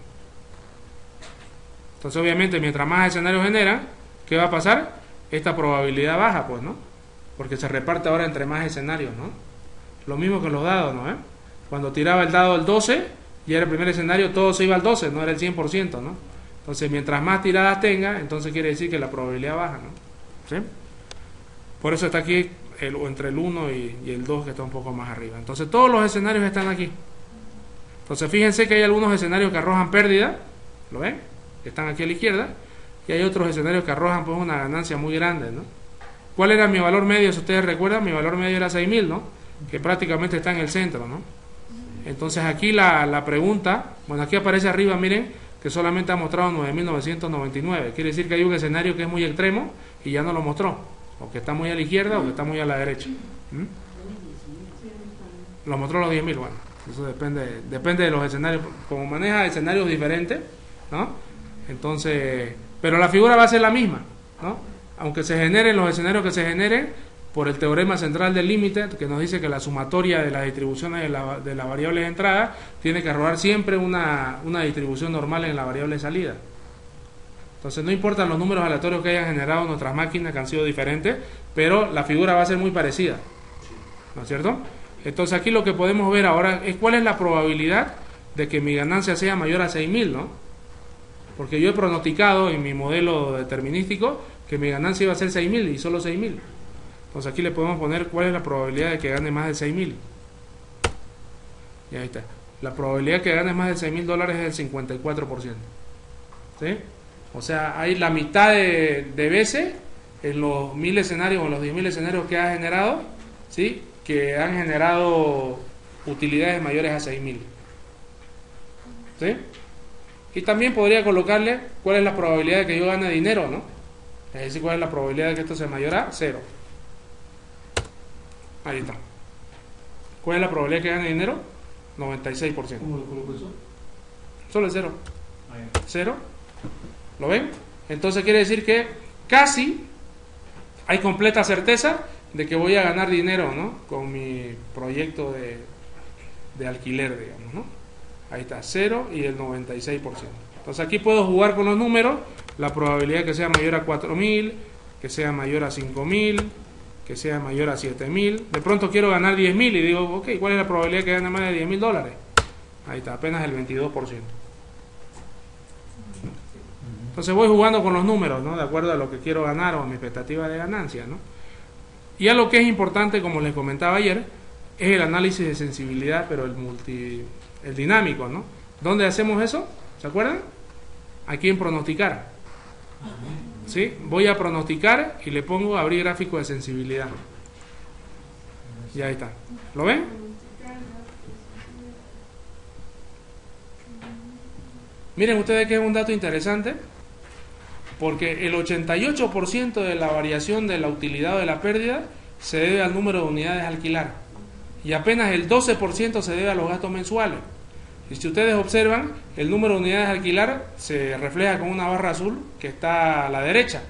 [SPEAKER 1] Entonces obviamente mientras más escenarios generan, ¿qué va a pasar? Esta probabilidad baja, pues, ¿no? Porque se reparte ahora entre más escenarios, ¿no? Lo mismo que los dados, ¿no? Cuando tiraba el dado el 12, y era el primer escenario, todo se iba al 12, no era el 100%, ¿no? Entonces mientras más tiradas tenga, entonces quiere decir que la probabilidad baja, ¿no? ¿Sí? Por eso está aquí entre el 1 y el 2, que está un poco más arriba. Entonces todos los escenarios están aquí. Entonces fíjense que hay algunos escenarios que arrojan pérdida, ¿lo ven? Que están aquí a la izquierda, y hay otros escenarios que arrojan pues una ganancia muy grande, ¿no? ¿Cuál era mi valor medio? Si ustedes recuerdan, mi valor medio era 6.000, ¿no? Que prácticamente está en el centro, ¿no? Entonces aquí la pregunta, bueno, aquí aparece arriba, miren, que solamente ha mostrado 9.999. Quiere decir que hay un escenario que es muy extremo y ya no lo mostró, o que está muy a la izquierda o que está muy a la derecha. Lo mostró los 10.000, bueno. Eso depende de los escenarios, como maneja escenarios diferentes, ¿no? Entonces, pero la figura va a ser la misma, ¿no? Aunque se generen los escenarios que se generen por el teorema central del límite, que nos dice que la sumatoria de las distribuciones de la variable de entrada tiene que arrojar siempre una distribución normal en la variable de salida. Entonces no importan los números aleatorios que hayan generado nuestras máquinas, que han sido diferentes, pero la figura va a ser muy parecida, ¿no es cierto? Entonces aquí lo que podemos ver ahora es cuál es la probabilidad de que mi ganancia sea mayor a 6.000, ¿no? Porque yo he pronosticado en mi modelo determinístico que mi ganancia iba a ser 6.000 y solo 6.000. Entonces aquí le podemos poner cuál es la probabilidad de que gane más de 6.000. Y ahí está. la probabilidad que ganes más de $6.000 es del 54%. ¿Sí? O sea, hay la mitad de veces en los 1000 escenarios o en los 10.000 escenarios que has generado, ¿sí? Que han generado utilidades mayores a 6.000. ¿Sí? Y también podría colocarle cuál es la probabilidad de que yo gane dinero, ¿no? Es decir, cuál es la probabilidad de que esto sea mayor a 0. Ahí está. ¿Cuál es la probabilidad de que gane dinero? 96%.
[SPEAKER 3] ¿Cómo lo coloco eso?
[SPEAKER 1] Solo es 0.
[SPEAKER 3] Ah, ya.
[SPEAKER 1] 0. ¿Lo ven? Entonces quiere decir que casi hay completa certeza de que voy a ganar dinero, ¿no? Con mi proyecto de alquiler, digamos, ¿no? Ahí está, 0 y el 96%. Entonces aquí puedo jugar con los números, la probabilidad que sea mayor a 4.000, que sea mayor a 5.000, que sea mayor a 7.000. De pronto quiero ganar 10.000 y digo, ok, ¿cuál es la probabilidad que gane más de $10.000? Ahí está, apenas el 22%. Entonces voy jugando con los números, ¿no? De acuerdo a lo que quiero ganar o a mi expectativa de ganancia, ¿no? Y a lo que es importante, como les comentaba ayer, es el análisis de sensibilidad, pero el dinámico, ¿no? ¿Dónde hacemos eso? ¿Se acuerdan? Aquí en pronosticar. ¿Sí? Voy a pronosticar y le pongo abrir gráfico de sensibilidad. Y ahí está. ¿Lo ven? Miren ustedes que es un dato interesante, porque el 88% de la variación de la utilidad o de la pérdida se debe al número de unidades a alquilar y apenas el 12% se debe a los gastos mensuales. Y si ustedes observan, el número de unidades a alquilar se refleja con una barra azul que está a la derecha.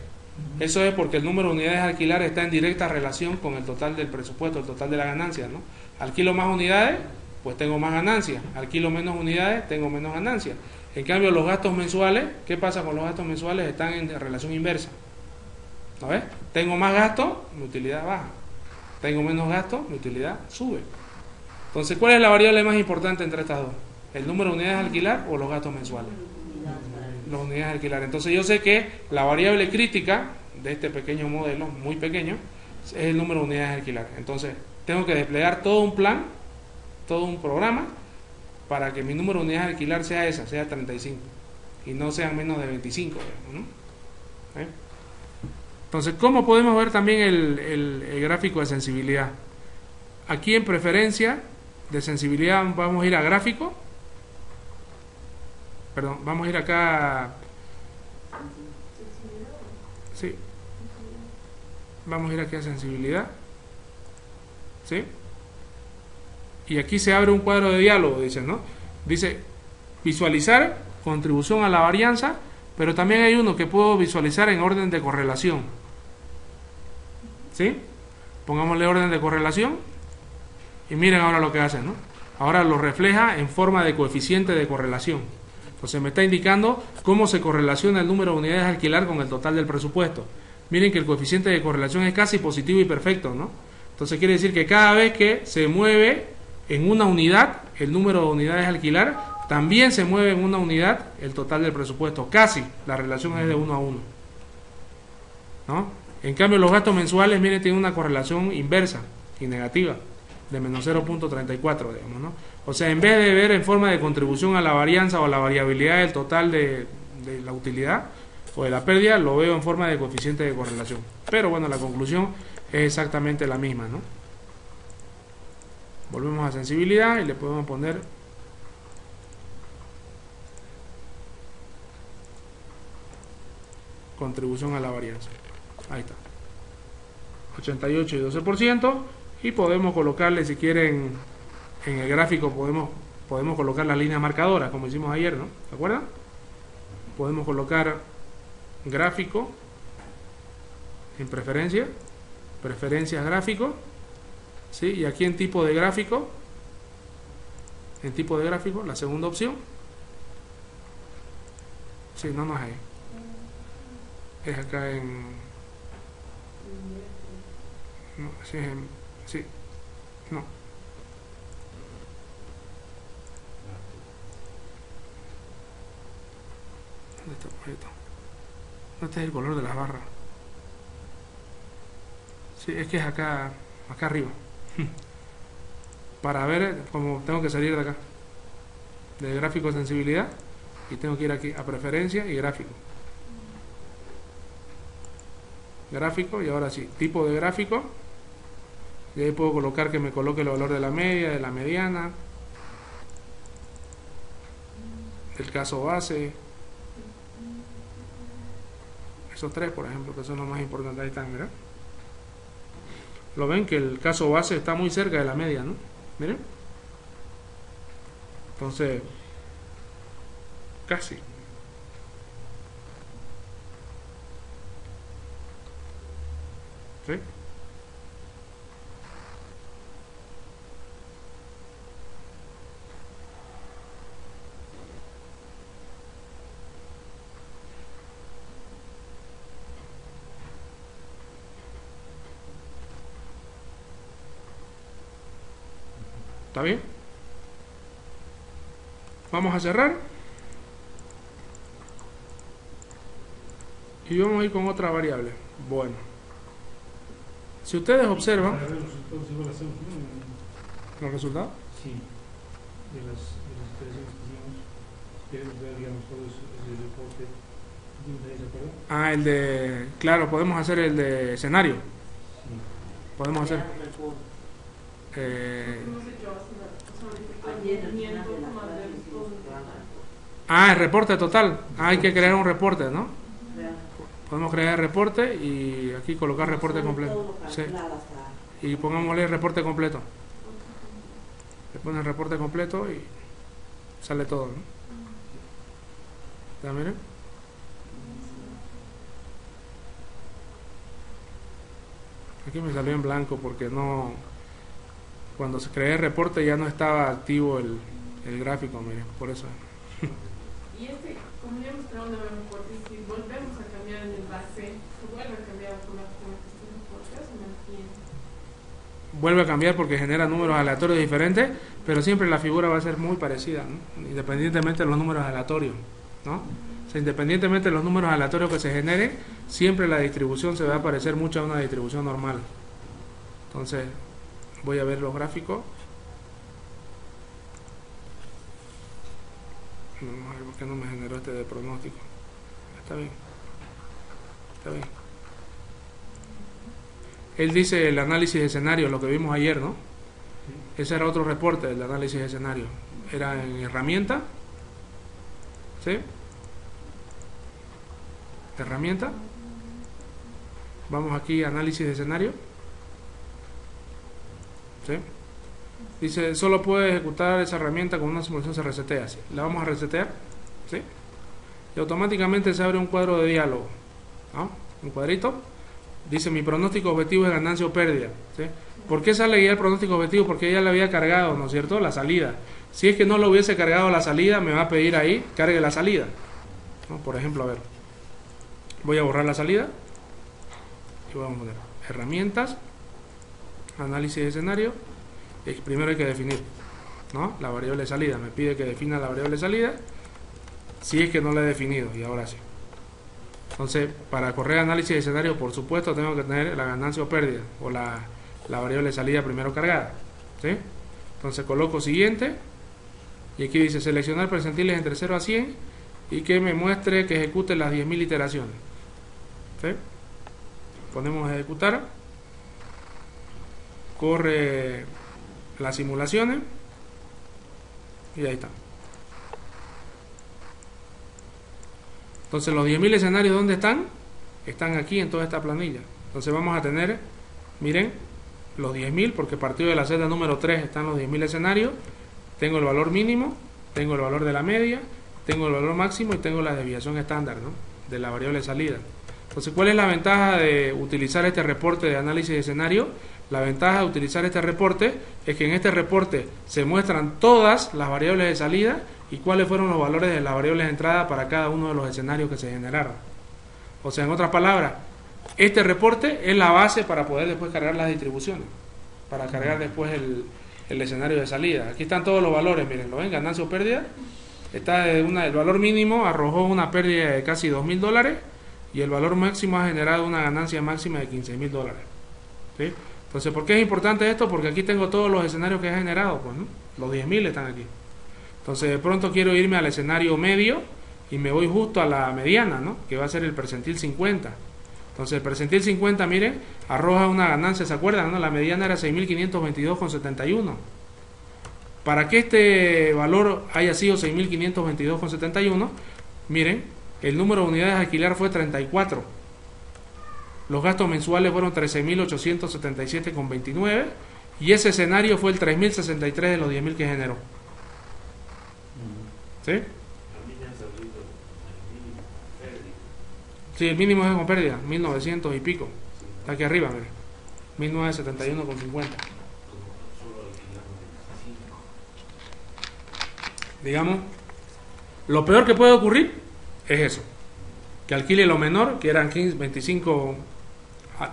[SPEAKER 1] Eso es porque el número de unidades a alquilar está en directa relación con el total del presupuesto, el total de la ganancia, ¿no? Alquilo más unidades, pues tengo más ganancias. Alquilo menos unidades, tengo menos ganancias. En cambio, los gastos mensuales, ¿qué pasa con los gastos mensuales? Están en relación inversa. ¿No ves? Tengo más gastos, mi utilidad baja. Tengo menos gastos, mi utilidad sube. Entonces, ¿cuál es la variable más importante entre estas dos? ¿El número de unidades a alquilar o los gastos mensuales? Las unidades a alquilar. Entonces, yo sé que la variable crítica de este pequeño modelo, muy pequeño, es el número de unidades a alquilar. Entonces, tengo que desplegar todo un plan, todo un programa, para que mi número de unidades a alquilar sea esa, sea 35, y no sean menos de 25, digamos, ¿no? ¿Eh? Entonces, ¿cómo podemos ver también el gráfico de sensibilidad? Aquí en preferencia de sensibilidad vamos a ir a gráfico, perdón, vamos a ir acá, sí, vamos a ir aquí a sensibilidad, ¿sí? Y aquí se abre un cuadro de diálogo, dicen, ¿no? Dice visualizar contribución a la varianza, pero también hay uno que puedo visualizar en orden de correlación. ¿Sí? Pongámosle orden de correlación y miren ahora lo que hace, ¿no? Ahora lo refleja en forma de coeficiente de correlación. Entonces me está indicando cómo se correlaciona el número de unidades a alquilar con el total del presupuesto. Miren que el coeficiente de correlación es casi positivo y perfecto, ¿no? Entonces quiere decir que cada vez que se mueve en una unidad el número de unidades a alquilar, también se mueve en una unidad el total del presupuesto. Casi la relación es de 1 a 1, ¿no? En cambio los gastos mensuales, miren, tienen una correlación inversa y negativa de menos 0.34, digamos, ¿no? O sea, en vez de ver en forma de contribución a la varianza o a la variabilidad del total de la utilidad o de la pérdida, lo veo en forma de coeficiente de correlación. Pero bueno, la conclusión es exactamente la misma, ¿no? Volvemos a sensibilidad y le podemos poner contribución a la varianza. Ahí está. 88 y 12%. Y podemos colocarle, si quieren, en el gráfico podemos colocar las líneas marcadoras, como hicimos ayer, ¿no? ¿Se acuerdan? Podemos colocar gráfico en preferencia, preferencias gráfico, ¿sí? Y aquí en tipo de gráfico, la segunda opción, sí, no es ahí, es acá en, no, sí, sí, no, ¿dónde está el proyecto? ¿Dónde está el color de las barras? Sí, es que es acá arriba. Para ver cómo tengo que salir de acá. de gráfico de sensibilidad y tengo que ir aquí a preferencia y gráfico. Gráfico, y ahora sí, tipo de gráfico, y ahí puedo colocar que me coloque el valor de la media, de la mediana, del caso base, esos tres por ejemplo, que son los más importantes. Ahí están, ¿verdad? Lo ven que el caso base está muy cerca de la media, ¿no? Miren, entonces casi. ¿Sí? ¿Está bien? Vamos a cerrar. Y vamos a ir con otra variable. Bueno. Si ustedes observan
[SPEAKER 3] Para ver los resultados, igual hacemos, ¿no?
[SPEAKER 1] los resultados.
[SPEAKER 3] Sí, de las iteraciones que hicimos, queremos ver, digamos, todo eso, ese reporte. ¿Tienes ahí de acuerdo?
[SPEAKER 1] Ah, el de... Claro, podemos hacer el de escenario.
[SPEAKER 3] Sí.
[SPEAKER 1] Podemos hacer...
[SPEAKER 5] Hemos hecho
[SPEAKER 4] Ayer, al final
[SPEAKER 5] movimiento
[SPEAKER 4] de la
[SPEAKER 5] más
[SPEAKER 4] clase,
[SPEAKER 5] del
[SPEAKER 4] hicimos
[SPEAKER 5] todo.
[SPEAKER 1] Ah, el reporte total. Ah, hay que crear un reporte, ¿no?
[SPEAKER 4] Vean,
[SPEAKER 1] Podemos crear el reporte y aquí colocar reporte
[SPEAKER 4] todo
[SPEAKER 1] completo.
[SPEAKER 4] lo
[SPEAKER 1] Sí.
[SPEAKER 4] calculado hasta-
[SPEAKER 1] Y pongámosle reporte completo. Le ponen el reporte completo y sale todo, ¿no? ¿Ya miren? Aquí me salió en blanco porque no... Cuando se creé el reporte ya no estaba activo el gráfico, miren, por eso.
[SPEAKER 5] Y como ya hemos creado un nuevo reporte, si volvemos a cambiar en el base, se vuelve a cambiar automáticamente este reporte, o se mantiene.
[SPEAKER 1] Vuelve a cambiar porque genera números aleatorios diferentes, pero siempre la figura va a ser muy parecida, ¿no? Independientemente de los números aleatorios, ¿no? O sea, independientemente de los números aleatorios que se generen, siempre la distribución se va a parecer mucho a una distribución normal. Entonces, voy a ver los gráficos. Vamos a ver por qué no me generó este de pronóstico. Está bien. Está bien. Él dice el análisis de escenario, lo que vimos ayer, ¿no? Ese era otro reporte, el análisis de escenario. Era en herramienta. ¿Sí? Herramienta. Vamos aquí, análisis de escenario. ¿Sí? Dice, solo puede ejecutar esa herramienta con una simulación, se resetea. ¿Sí? La vamos a resetear. ¿Sí? Y automáticamente se abre un cuadro de diálogo, ¿no? Un cuadrito. Dice, mi pronóstico objetivo es ganancia o pérdida. ¿Sí? ¿Por qué sale ya el pronóstico objetivo? Porque ya le había cargado, ¿no es cierto?, la salida. Si es que no lo hubiese cargado la salida, me va a pedir ahí, cargue la salida, ¿no? Por ejemplo, a ver, voy a borrar la salida y vamos a poner herramientas, análisis de escenario, y primero hay que definir, ¿no?, la variable salida. Me pide que defina la variable salida, si es que no la he definido, y ahora sí. Entonces, para correr análisis de escenario, por supuesto, tengo que tener la ganancia o pérdida, o la variable salida primero cargada, ¿sí? Entonces coloco siguiente, y aquí dice seleccionar percentiles entre 0 a 100, y que me muestre que ejecute las 10.000 iteraciones, ¿sí? Ponemos ejecutar, corre las simulaciones, y ahí está. Entonces los 10.000 escenarios, ¿dónde están? Están aquí en toda esta planilla. Entonces vamos a tener, miren, los 10.000, porque partido de la celda número 3 están los 10.000 escenarios. Tengo el valor mínimo, tengo el valor de la media, tengo el valor máximo y tengo la desviación estándar, ¿no?, de la variable salida. Entonces, ¿cuál es la ventaja de utilizar este reporte de análisis de escenario? La ventaja de utilizar este reporte es que en este reporte se muestran todas las variables de salida y cuáles fueron los valores de las variables de entrada para cada uno de los escenarios que se generaron. O sea, en otras palabras, este reporte es la base para poder después cargar las distribuciones, para cargar después el escenario de salida. Aquí están todos los valores, miren, ¿lo ven? Ganancia o pérdida. Está el valor mínimo arrojó una pérdida de casi $2.000 y el valor máximo ha generado una ganancia máxima de $15.000. ¿Sí? Entonces, ¿por qué es importante esto? Porque aquí tengo todos los escenarios que he generado, pues, ¿no? Los 10.000 están aquí. Entonces de pronto quiero irme al escenario medio y me voy justo a la mediana, ¿no? Que va a ser el percentil 50. Entonces el percentil 50, miren, arroja una ganancia, ¿se acuerdan? ¿No? La mediana era 6.522,71. Para que este valor haya sido 6.522,71, miren, el número de unidades a alquilar fue 34. Los gastos mensuales fueron 13.877,29 y ese escenario fue el 3.063 de los 10.000 que generó. ¿Sí?
[SPEAKER 2] A mí ya han salido el mínimo pérdida.
[SPEAKER 1] Sí, el mínimo es con pérdida, 1.900 y pico. Está aquí arriba, miren. 1.971,50. Digamos, lo peor que puede ocurrir es eso, que alquile lo menor, que eran 25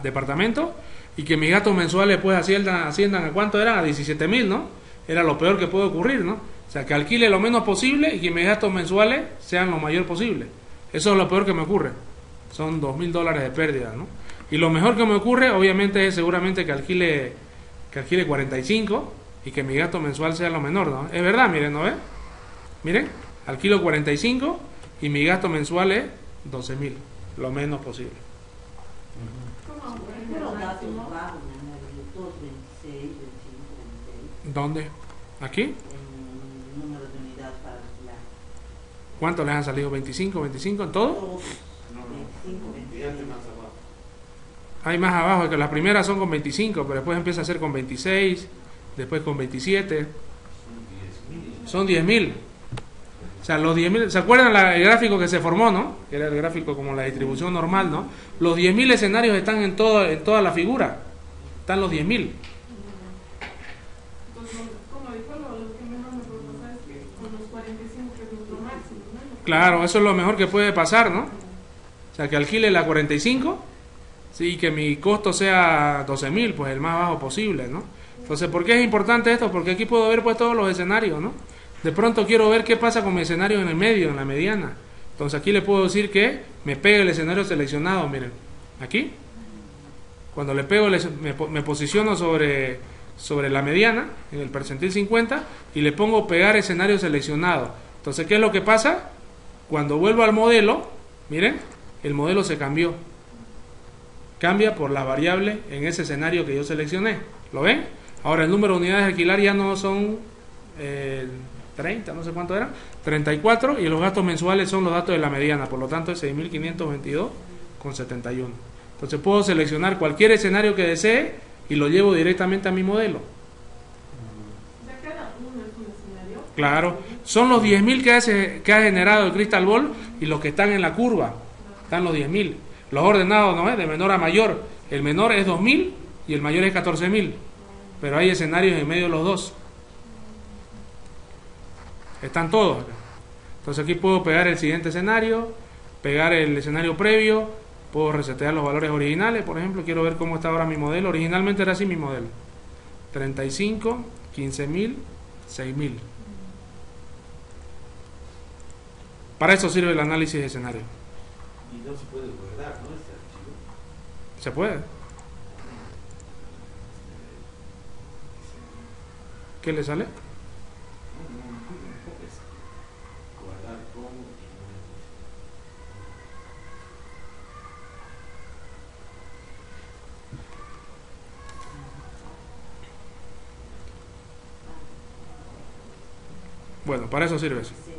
[SPEAKER 1] departamentos, y que mis gastos mensuales pues asciendan a cuánto eran, a 17.000, ¿no? Era lo peor que puede ocurrir, ¿no? O sea, que alquile lo menos posible y que mis gastos mensuales sean lo mayor posible. Eso es lo peor que me ocurre. Son $2.000 de pérdida, ¿no? Y lo mejor que me ocurre, obviamente, es seguramente que alquile 45 y que mi gasto mensual sea lo menor, ¿no? Es verdad, miren, ¿no ven? Miren, alquilo 45 y mi gasto mensual es 12.000, lo menos posible.
[SPEAKER 5] ¿Cómo?
[SPEAKER 4] Pero datos bajos, todos 26, 25, 26.
[SPEAKER 1] ¿Dónde? ¿Aquí?
[SPEAKER 4] En número de unidades para alquilar.
[SPEAKER 1] ¿Cuántos les han salido? ¿25, 25 en todo?
[SPEAKER 4] Todos
[SPEAKER 2] No,
[SPEAKER 4] 25,
[SPEAKER 2] fíjate
[SPEAKER 4] 26.
[SPEAKER 2] más abajo.
[SPEAKER 1] Hay más abajo, que las primeras son con 25, pero después empieza a ser con 26, después con 27. Son 10.000. O sea, los 10.000, ¿se acuerdan el gráfico que se formó, no? Que era el gráfico como la distribución normal, ¿no? Los 10.000 escenarios están en toda la figura. Están los 10.000.
[SPEAKER 5] Entonces, como dijo, lo que menos me puede pasar es que con los 45, que es nuestro máximo, ¿no?
[SPEAKER 1] Claro, eso es lo mejor que puede pasar, ¿no? O sea, que alquile la 45, sí, que mi costo sea 12.000, pues el más bajo posible, ¿no? Entonces, ¿por qué es importante esto? Porque aquí puedo ver pues todos los escenarios, ¿no? De pronto quiero ver qué pasa con mi escenario en el medio, en la mediana. Entonces aquí le puedo decir que me pegue el escenario seleccionado, miren. Aquí, cuando le pego, me posiciono sobre la mediana, en el percentil 50, y le pongo pegar escenario seleccionado. Entonces, ¿qué es lo que pasa? Cuando vuelvo al modelo, miren, el modelo se cambió. Cambia por las variables en ese escenario que yo seleccioné. ¿Lo ven? Ahora el número de unidades a alquilar ya no son 30, no sé cuánto eran, 34, y los gastos mensuales son los datos de la mediana, por lo tanto es 6.522,71. Entonces puedo seleccionar cualquier escenario que desee y lo llevo directamente a mi modelo.
[SPEAKER 5] O sea, cada uno es un escenario.
[SPEAKER 1] Claro, son los 10.000 que ha generado el Crystal Ball y los que están en la curva. Están los 10.000. Los ordenados, ¿no es? De menor a mayor. El menor es 2.000 y el mayor es 14.000. Pero hay escenarios en medio de los dos. Están todos acá. Entonces aquí puedo pegar el siguiente escenario, pegar el escenario previo, puedo resetear los valores originales. Por ejemplo, quiero ver cómo está ahora mi modelo. Originalmente era así mi modelo: 35, 15.000, 6.000. Para eso sirve el análisis de escenario.
[SPEAKER 2] Y no se puede guardar, ¿no? Este archivo.
[SPEAKER 1] ¿Se puede? ¿Qué le sale?
[SPEAKER 2] Guardar como y
[SPEAKER 1] Bueno, para eso sirve eso.
[SPEAKER 4] Sí.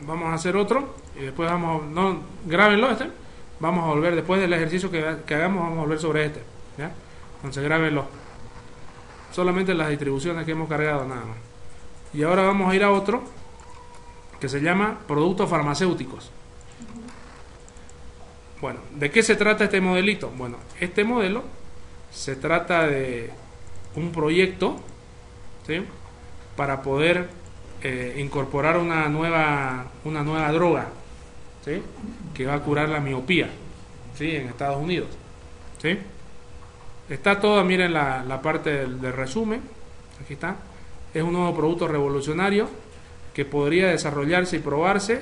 [SPEAKER 1] Vamos a hacer otro y después no, grábenlo este. Vamos a volver, después del ejercicio que hagamos, vamos a volver sobre este, ¿ya? Entonces grábenlo. Solamente las distribuciones que hemos cargado, nada más. Y ahora vamos a ir a otro que se llama productos farmacéuticos. Bueno, ¿de qué se trata este modelito? Bueno, este modelo se trata de un proyecto, ¿sí?, para poder incorporar una nueva droga, ¿sí?, que va a curar la miopía, ¿sí?, en Estados Unidos, ¿sí? Está toda, miren la parte del resumen, aquí está. Es un nuevo producto revolucionario que podría desarrollarse y probarse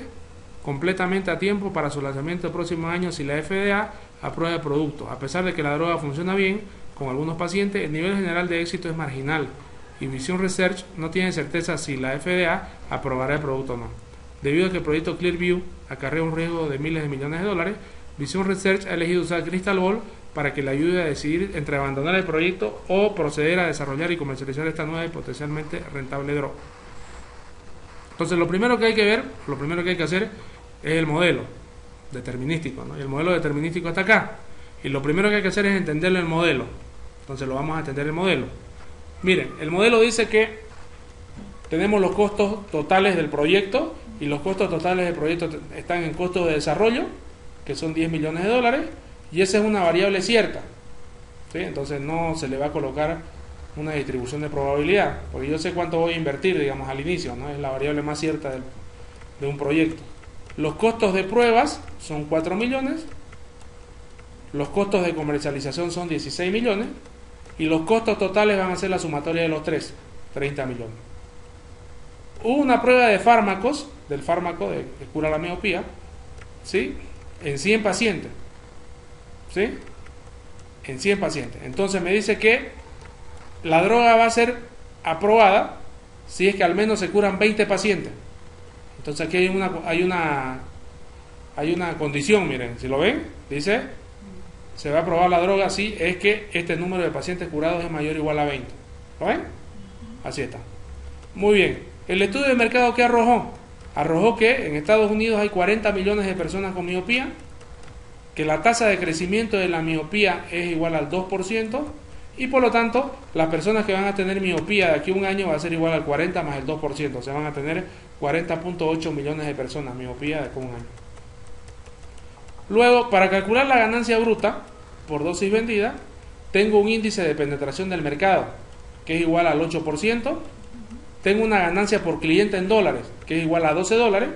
[SPEAKER 1] completamente a tiempo para su lanzamiento el próximo año si la FDA aprueba el producto. A pesar de que la droga funciona bien, con algunos pacientes, el nivel general de éxito es marginal y Vision Research no tiene certeza si la FDA aprobará el producto o no. Debido a que el proyecto Clearview acarrea un riesgo de miles de millones de dólares, Vision Research ha elegido usar Crystal Ball para que le ayude a decidir entre abandonar el proyecto o proceder a desarrollar y comercializar esta nueva y potencialmente rentable droga. Entonces lo primero que hay que ver, lo primero que hay que hacer es el modelo determinístico, ¿no? Y el modelo determinístico está acá. Y lo primero que hay que hacer es entenderlo el modelo. Entonces lo vamos a entender el modelo. Miren, el modelo dice que tenemos los costos totales del proyecto y los costos totales del proyecto están en costos de desarrollo, que son 10 millones de dólares, y esa es una variable cierta, ¿sí? Entonces no se le va a colocar una distribución de probabilidad, porque yo sé cuánto voy a invertir, digamos, al inicio, ¿no? Es la variable más cierta de un proyecto. Los costos de pruebas son 4 millones, los costos de comercialización son 16 millones, y los costos totales van a ser la sumatoria de los tres, 30 millones. Hubo una prueba de fármacos, del fármaco que cura la miopía, ¿sí? En 100 pacientes, ¿sí? En 100 pacientes. Entonces me dice que la droga va a ser aprobada si es que al menos se curan 20 pacientes. Entonces aquí hay una condición, miren, si lo ven, dice, se va a aprobar la droga si es que este número de pacientes curados es mayor o igual a 20. ¿Lo ven? Así está. Muy bien. El estudio de mercado que arrojó que en Estados Unidos hay 40 millones de personas con miopía, que la tasa de crecimiento de la miopía es igual al 2%, y por lo tanto las personas que van a tener miopía de aquí a un año va a ser igual al 40 más el 2%, o sea, van a tener 40.8 millones de personas miopía de aquí a un año. Luego, para calcular la ganancia bruta por dosis vendida, tengo un índice de penetración del mercado que es igual al 8%, tengo una ganancia por cliente en dólares que es igual a 12 dólares,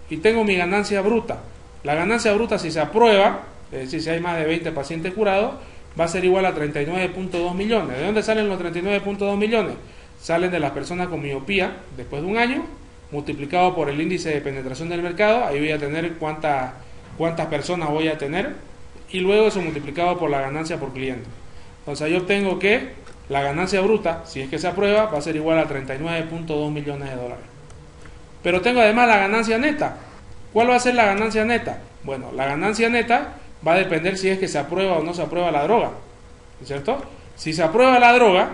[SPEAKER 1] y tengo mi ganancia bruta. La ganancia bruta, si se aprueba, es decir, si hay más de 20 pacientes curados, va a ser igual a 39.2 millones. ¿De dónde salen los 39.2 millones? Salen de las personas con miopía después de un año, multiplicado por el índice de penetración del mercado. Ahí voy a tener cuántas personas voy a tener, y luego eso multiplicado por la ganancia por cliente. Entonces yo obtengo que la ganancia bruta, si es que se aprueba, va a ser igual a 39.2 millones de dólares. Pero tengo además la ganancia neta. ¿Cuál va a ser la ganancia neta? Bueno, la ganancia neta va a depender si es que se aprueba o no se aprueba la droga, ¿cierto? Si se aprueba la droga,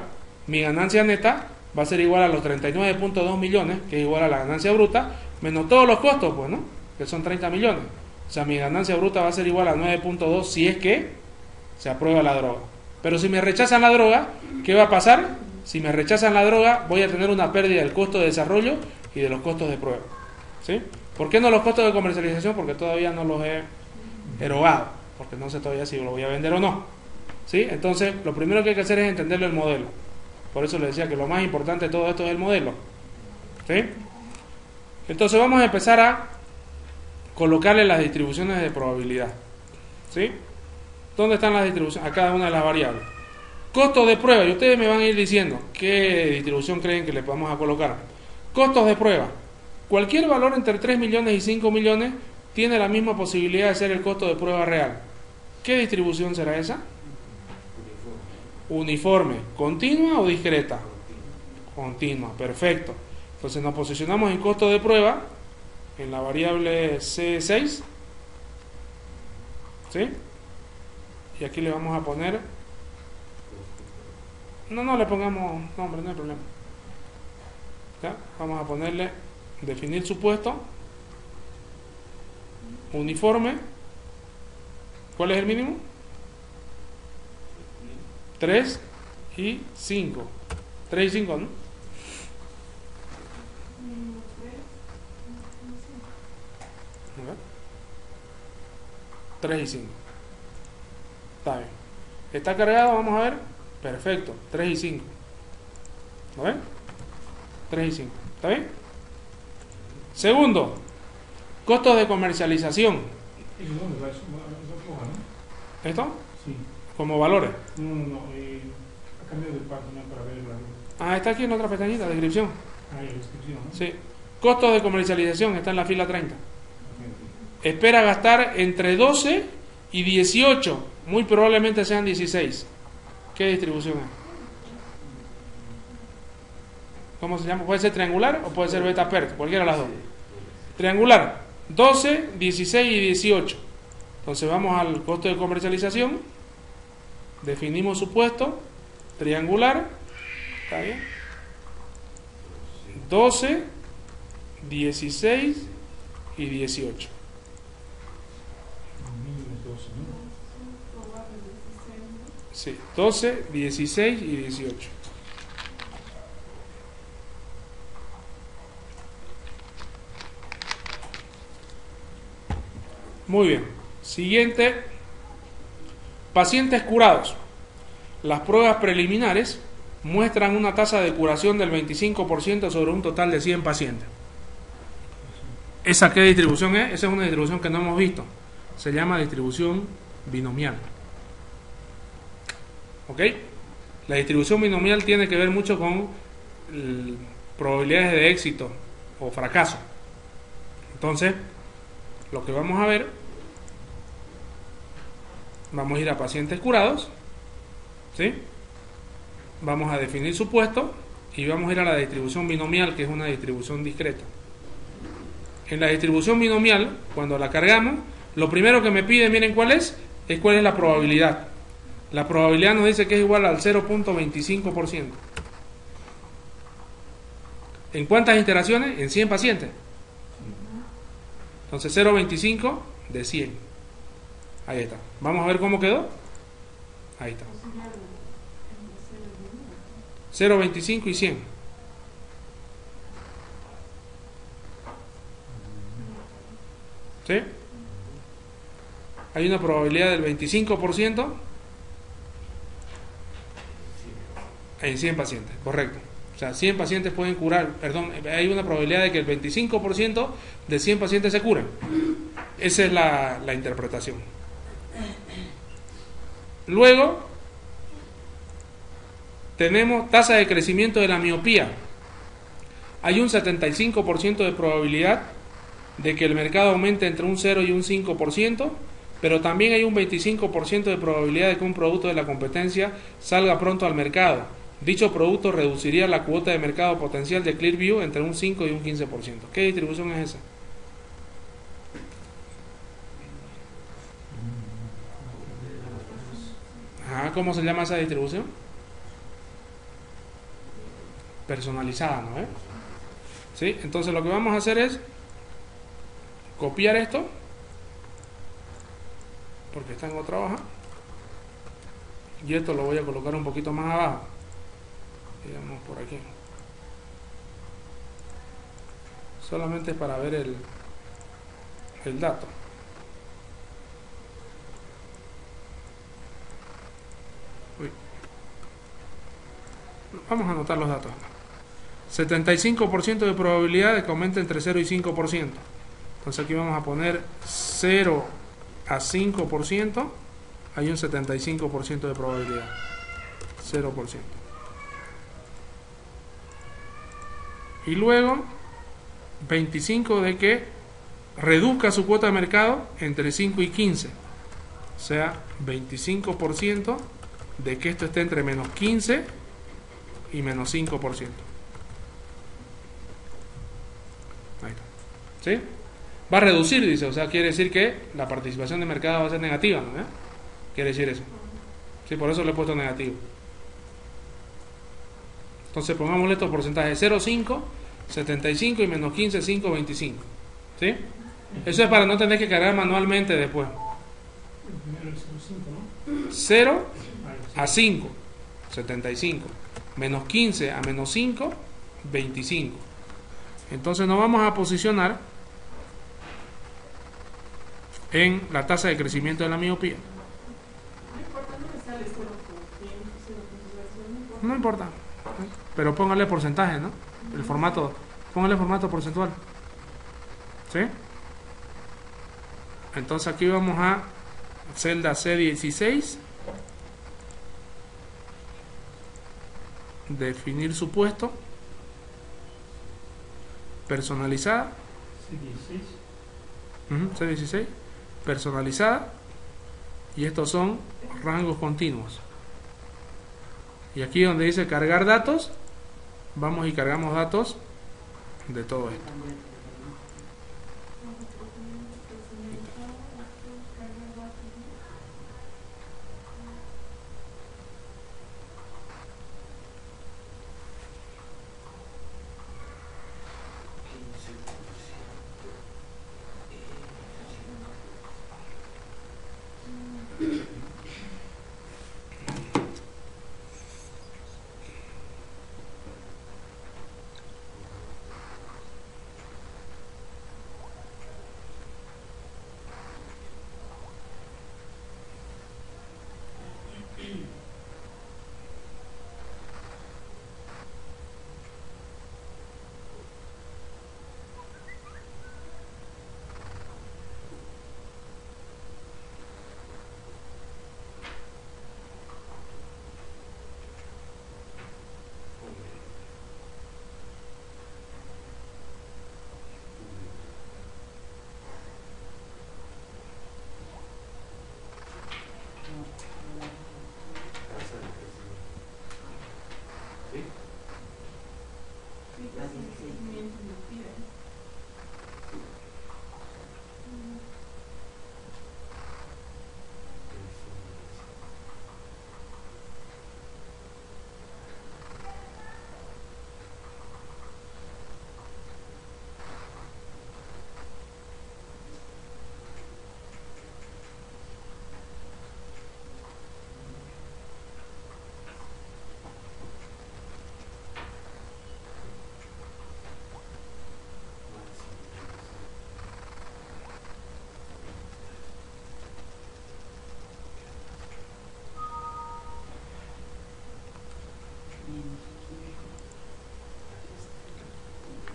[SPEAKER 1] mi ganancia neta va a ser igual a los 39.2 millones, que es igual a la ganancia bruta, menos todos los costos, pues, ¿no? Que son 30 millones. O sea, mi ganancia bruta va a ser igual a 9.2 si es que se aprueba la droga. Pero si me rechazan la droga, ¿qué va a pasar? Si me rechazan la droga, voy a tener una pérdida del costo de desarrollo y de los costos de prueba, ¿sí? ¿Por qué no los costos de comercialización? Porque todavía no los he erogado, porque no sé todavía si lo voy a vender o no, ¿sí? Entonces, lo primero que hay que hacer es entenderlo el modelo. Por eso les decía que lo más importante de todo esto es el modelo, ¿sí? Entonces vamos a empezar a colocarle las distribuciones de probabilidad, ¿sí? ¿Dónde están las distribuciones? A cada una de las variables. Costos de prueba, y ustedes me van a ir diciendo qué distribución creen que le podemos a colocar. Costos de prueba. Cualquier valor entre 3 millones y 5 millones tiene la misma posibilidad de ser el costo de prueba real. ¿Qué distribución será esa? Uniforme. ¿Continua o discreta? Continua, perfecto. Entonces nos posicionamos en costo de prueba en la variable C6, ¿sí? Y aquí le vamos a poner, no le pongamos nombre, no hay problema. ¿Ya? Vamos a ponerle definir supuesto, uniforme. ¿Cuál es el mínimo? 3 y 5. 3 y 5, ¿no? 3 y 5. Está bien. ¿Está cargado? Vamos a ver. Perfecto. 3 y 5. ¿Lo ven? 3 y 5. ¿Está bien? Segundo, costos de comercialización.
[SPEAKER 3] ¿Y dónde va eso? ¿Eso floja, no?
[SPEAKER 1] ¿Esto?
[SPEAKER 3] Sí.
[SPEAKER 1] Como valores.
[SPEAKER 3] No. A cambio de página para ver la...
[SPEAKER 1] Ah, está aquí en otra pestañita, descripción.
[SPEAKER 3] Ah, la descripción, ¿no?
[SPEAKER 1] Sí. Costos de comercialización, está en la fila 30.
[SPEAKER 3] Ok.
[SPEAKER 1] Espera gastar entre 12 y 18. Muy probablemente sean 16. ¿Qué distribución es? ¿Cómo se llama? Puede ser triangular o puede ser beta PERT, cualquiera de las dos. Triangular, 12, 16 y 18. Entonces vamos al costo de comercialización, definimos supuesto, triangular, ¿está bien? 12, 16 y 18.
[SPEAKER 3] El mínimo es 12, ¿no?
[SPEAKER 1] Sí, 12, 16 y 18. Muy bien. Siguiente. Pacientes curados. Las pruebas preliminares muestran una tasa de curación del 25% sobre un total de 100 pacientes. ¿Esa qué distribución es? Esa es una distribución que no hemos visto. Se llama distribución binomial. ¿Ok? La distribución binomial tiene que ver mucho con probabilidades de éxito o fracaso. Entonces, lo que vamos a ver, vamos a ir a pacientes curados, ¿sí? Vamos a definir supuesto y vamos a ir a la distribución binomial, que es una distribución discreta. En la distribución binomial, cuando la cargamos, lo primero que me pide, miren cuál es la probabilidad. La probabilidad nos dice que es igual al 0.25%. ¿En cuántas iteraciones? En 100 pacientes. Entonces 0.25 de 100. Ahí está. Vamos a ver cómo quedó. Ahí está. 0.25 y 100. ¿Sí? Hay una probabilidad del 25% en 100 pacientes, correcto. O sea, 100 pacientes pueden curar, perdón, hay una probabilidad de que el 25% de 100 pacientes se curen. Esa es la interpretación. Luego, tenemos tasa de crecimiento de la miopía. Hay un 75% de probabilidad de que el mercado aumente entre un 0 y un 5%, pero también hay un 25% de probabilidad de que un producto de la competencia salga pronto al mercado. Dicho producto reduciría la cuota de mercado potencial de Clearview entre un 5 y un 15%. ¿Qué distribución es esa? ¿Cómo se llama esa distribución? Personalizada, ¿no? ¿Sí? Entonces lo que vamos a hacer es copiar esto, porque está en otra hoja, y esto lo voy a colocar un poquito más abajo, digamos por aquí, solamente para ver el dato. Vamos a anotar los datos. 75% de probabilidad de que aumente entre 0 y 5%. Entonces aquí vamos a poner 0 a 5%. Hay un 75% de probabilidad. 0%. Y luego 25 de que reduzca su cuota de mercado entre 5 y 15. O sea, 25% de que esto esté entre menos 15 y menos 5%. Ahí está. ¿Sí? Va a reducir, dice, o sea, quiere decir que la participación de mercado va a ser negativa, ¿no? Quiere decir eso. Sí, por eso le he puesto negativo. Entonces pongámosle estos porcentajes: 0,5, 75 y menos 15, 5, 25. ¿Sí? Eso es para no tener que cargar manualmente después. 0 a 5, 75. Menos 15 a menos 5, 25. Entonces nos vamos a posicionar en la tasa de crecimiento de la miopía. No importa, pero póngale porcentaje, ¿no? El formato, póngale formato porcentual. ¿Sí? Entonces aquí vamos a celda C16, definir supuesto, personalizada, C16, personalizada, y estos son rangos continuos. Y aquí donde dice cargar datos, vamos y cargamos datos de todo esto.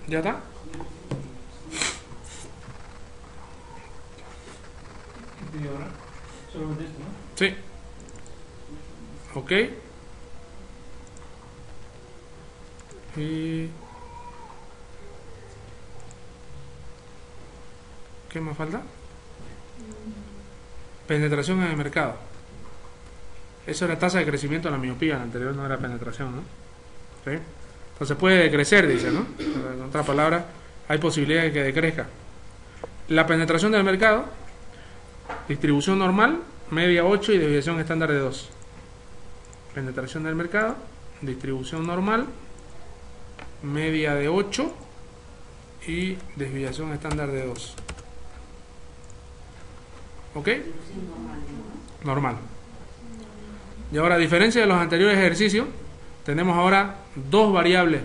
[SPEAKER 1] ¿Ya está?
[SPEAKER 3] ¿Y ahora? Solamente esto, ¿no?
[SPEAKER 1] Sí. Ok. Y... ¿qué más falta? Penetración en el mercado. Eso era tasa de crecimiento de la miopía, la anterior no era penetración, ¿no? ¿Sí? Entonces puede decrecer, dice, ¿no? En otras palabras, hay posibilidad de que decrezca. La penetración del mercado, distribución normal, media 8 y desviación estándar de 2. Penetración del mercado, distribución normal, media de 8 y desviación estándar de 2. ¿Ok? Normal. Y ahora, a diferencia de los anteriores ejercicios, tenemos ahora dos variables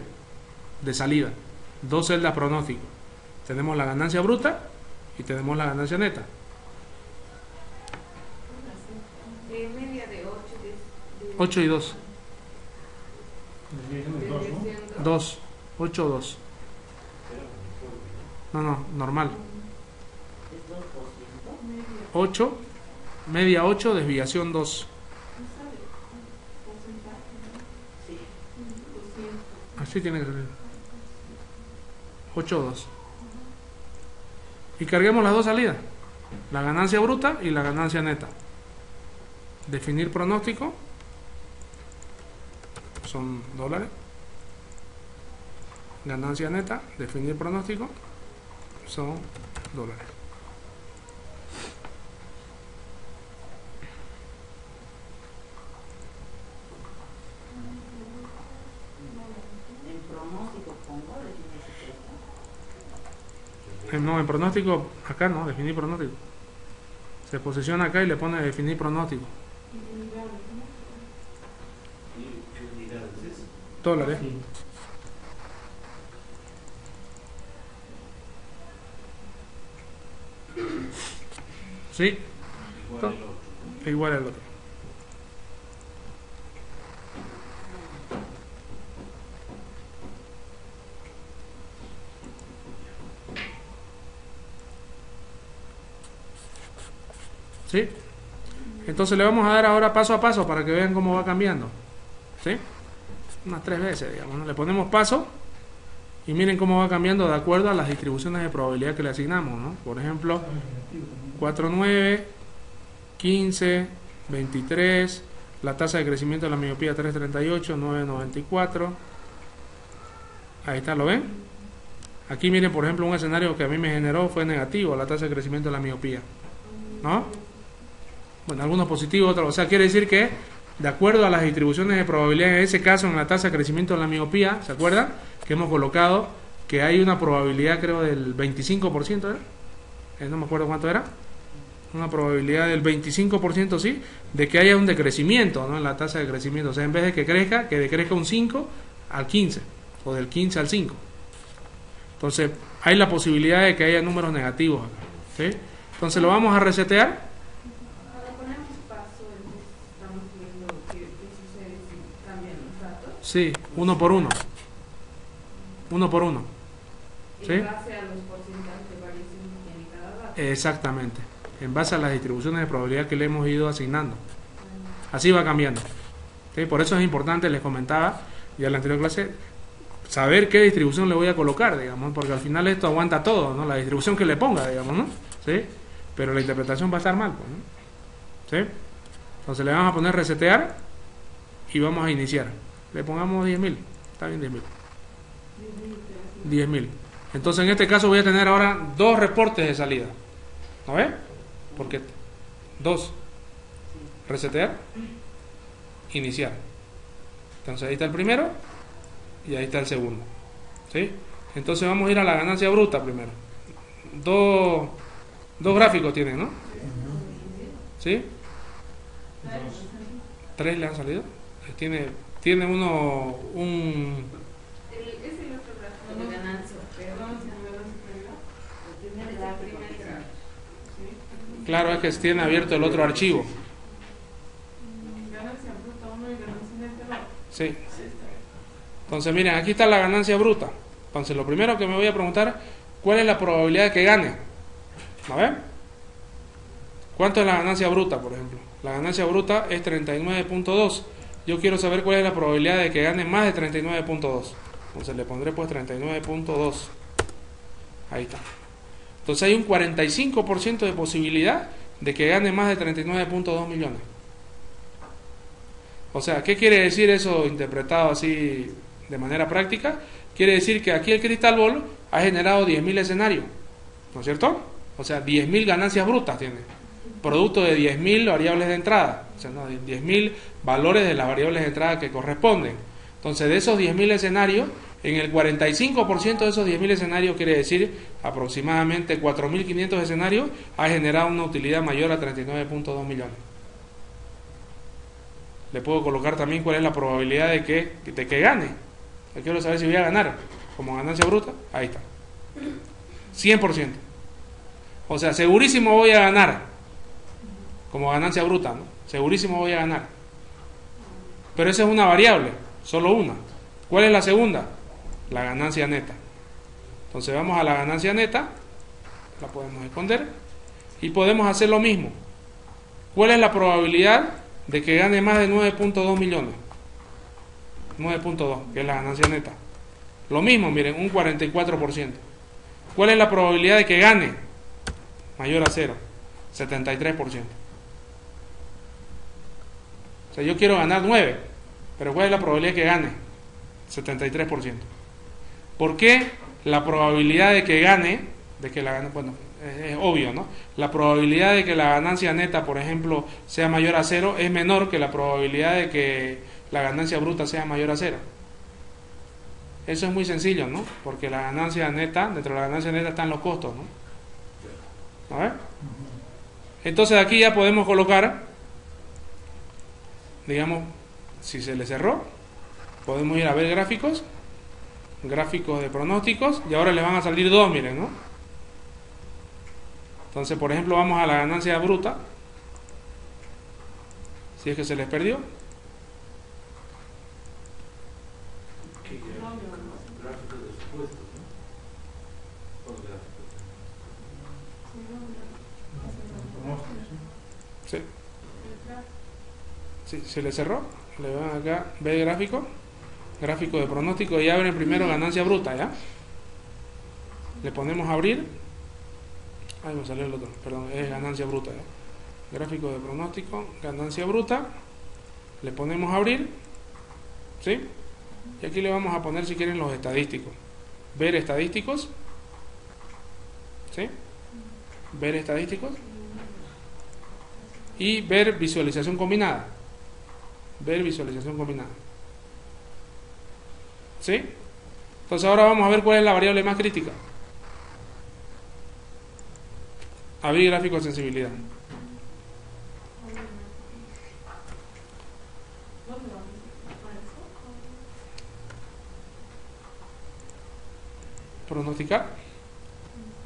[SPEAKER 1] de salida, dos celdas pronóstico. Tenemos la ganancia bruta y tenemos la ganancia neta.
[SPEAKER 4] Media de 8,
[SPEAKER 1] 8 y 2.
[SPEAKER 3] Desviación de 2, ¿no?
[SPEAKER 1] 2. 8 o 2. No, normal.
[SPEAKER 4] es 2%.
[SPEAKER 1] 8, media 8, desviación 2.
[SPEAKER 4] Sí.
[SPEAKER 1] Así tiene que salir. 8 o 2. Y carguemos las dos salidas. La ganancia bruta y la ganancia neta. Definir pronóstico. Son dólares. Ganancia neta. Definir pronóstico. Son dólares.
[SPEAKER 4] En pronóstico pongo definir secreto.
[SPEAKER 1] No, en pronóstico, acá no, definir pronóstico. Se posiciona acá y le pone definir pronóstico.
[SPEAKER 2] ¿Qué unidades es?
[SPEAKER 1] Dólares.
[SPEAKER 3] Sí.
[SPEAKER 1] Sí,
[SPEAKER 2] Igual el otro.
[SPEAKER 1] igual al otro. ¿Sí? Entonces le vamos a dar ahora paso a paso para que vean cómo va cambiando. ¿Sí? Unas 3 veces, digamos, ¿no? Le ponemos paso y miren cómo va cambiando de acuerdo a las distribuciones de probabilidad que le asignamos, ¿no? Por ejemplo, 4, 9, 15, 23, La tasa de crecimiento de la miopía 338, 994. Ahí está, ¿lo ven? Aquí miren, por ejemplo, un escenario que a mí me generó fue negativo, la tasa de crecimiento de la miopía, ¿no? Bueno, algunos positivos, otros. O sea, quiere decir que, de acuerdo a las distribuciones de probabilidad, en ese caso, en la tasa de crecimiento de la miopía, ¿se acuerdan? Que hemos colocado que hay una probabilidad, creo, del 25%, ¿era? No me acuerdo cuánto era. Una probabilidad del 25%, sí, de que haya un decrecimiento, ¿no? En la tasa de crecimiento. O sea, en vez de que decrezca un 5 al 15, o del 15 al 5. Entonces, hay la posibilidad de que haya números negativos acá, ¿sí? Entonces, lo vamos a resetear.
[SPEAKER 5] Cuando ponemos paso, entonces estamos viendo qué sucede si cambian los datos.
[SPEAKER 1] Sí, uno por uno. Uno por uno. ¿Sí?
[SPEAKER 5] En base a los porcentajes de variación que tiene cada dato.
[SPEAKER 1] Exactamente. En base a las distribuciones de probabilidad que le hemos ido asignando. Así va cambiando. ¿Sí? Por eso es importante, les comentaba ya en la anterior clase, saber qué distribución le voy a colocar, digamos, porque al final esto aguanta todo, ¿no? La distribución que le ponga, digamos, ¿no? ¿Sí? Pero la interpretación va a estar mal, pues, ¿no? ¿Sí? Entonces le vamos a poner resetear y vamos a iniciar. Le pongamos 10.000. Está bien, 10.000. 10.000. Entonces en este caso voy a tener ahora dos reportes de salida. ¿No ves? Porque dos. Resetear. Iniciar. Entonces ahí está el primero y ahí está el segundo. ¿Sí? Entonces vamos a ir a la ganancia bruta primero. Dos gráficos tienen, ¿no? ¿Sí? ¿Tres le han salido? Tiene uno un...
[SPEAKER 5] Es el otro gráfico de ganancia, pero vamos a
[SPEAKER 1] Claro, es que tiene abierto el otro archivo.
[SPEAKER 5] ganancia bruta 1 y ganancia neta 2.
[SPEAKER 1] Sí. Entonces miren, aquí está la ganancia bruta. Entonces lo primero que me voy a preguntar, ¿cuál es la probabilidad de que gane? ¿A ver? ¿Cuánto es la ganancia bruta, por ejemplo? La ganancia bruta es 39.2. Yo quiero saber cuál es la probabilidad de que gane más de 39.2. Entonces le pondré pues 39.2. Ahí está. Entonces hay un 45% de posibilidad de que gane más de 39.2 millones. O sea, ¿qué quiere decir eso interpretado así de manera práctica? Quiere decir que aquí el Crystal Ball ha generado 10.000 escenarios, ¿no es cierto? O sea, 10.000 ganancias brutas tiene, producto de 10.000 variables de entrada, o sea, no, 10.000 valores de las variables de entrada que corresponden. Entonces, de esos 10.000 escenarios, en el 45% de esos 10.000 escenarios, quiere decir aproximadamente 4.500 escenarios, ha generado una utilidad mayor a 39.2 millones. Le puedo colocar también cuál es la probabilidad de que gane. Yo quiero saber si voy a ganar como ganancia bruta. Ahí está. 100%. O sea, segurísimo voy a ganar como ganancia bruta, ¿no? Segurísimo voy a ganar. Pero esa es una variable, solo una. ¿Cuál es la segunda? La ganancia neta. Entonces vamos a la ganancia neta, la podemos esconder y podemos hacer lo mismo. ¿Cuál es la probabilidad de que gane más de 9.2 millones? 9.2, que es la ganancia neta. Lo mismo, miren, un 44%. ¿Cuál es la probabilidad de que gane? Mayor a 0, 73%. O sea, yo quiero ganar 9, pero ¿cuál es la probabilidad de que gane? 73%. ¿Por qué la probabilidad de que gane, bueno, es obvio, ¿no? La probabilidad de que la ganancia neta, por ejemplo, sea mayor a 0 es menor que la probabilidad de que la ganancia bruta sea mayor a 0. Eso es muy sencillo, ¿no? Porque la ganancia neta, dentro de la ganancia neta están los costos, ¿no? A ver. Entonces aquí ya podemos colocar, digamos, si se le cerró, podemos ir a ver gráficos de pronósticos, y ahora les van a salir dos, miren, ¿no? Entonces, por ejemplo, vamos a la ganancia bruta, si es que se les perdió.
[SPEAKER 2] Gráficos de supuestos, ¿no? Los gráficos.
[SPEAKER 1] Sí. Sí, se le cerró. Le van acá, ve gráfico de pronóstico y abren primero ganancia bruta, ¿ya? Le ponemos a abrir. Ay, me salió el otro, perdón, es ganancia bruta, ¿ya? Gráfico de pronóstico, ganancia bruta. Le ponemos abrir, ¿sí? Y aquí le vamos a poner, si quieren, los estadísticos. Ver estadísticos, ¿sí? Ver estadísticos. Y ver visualización combinada. Ver visualización combinada. ¿Sí? Entonces ahora vamos a ver cuál es la variable más crítica. Abrir gráfico de sensibilidad. Pronosticar.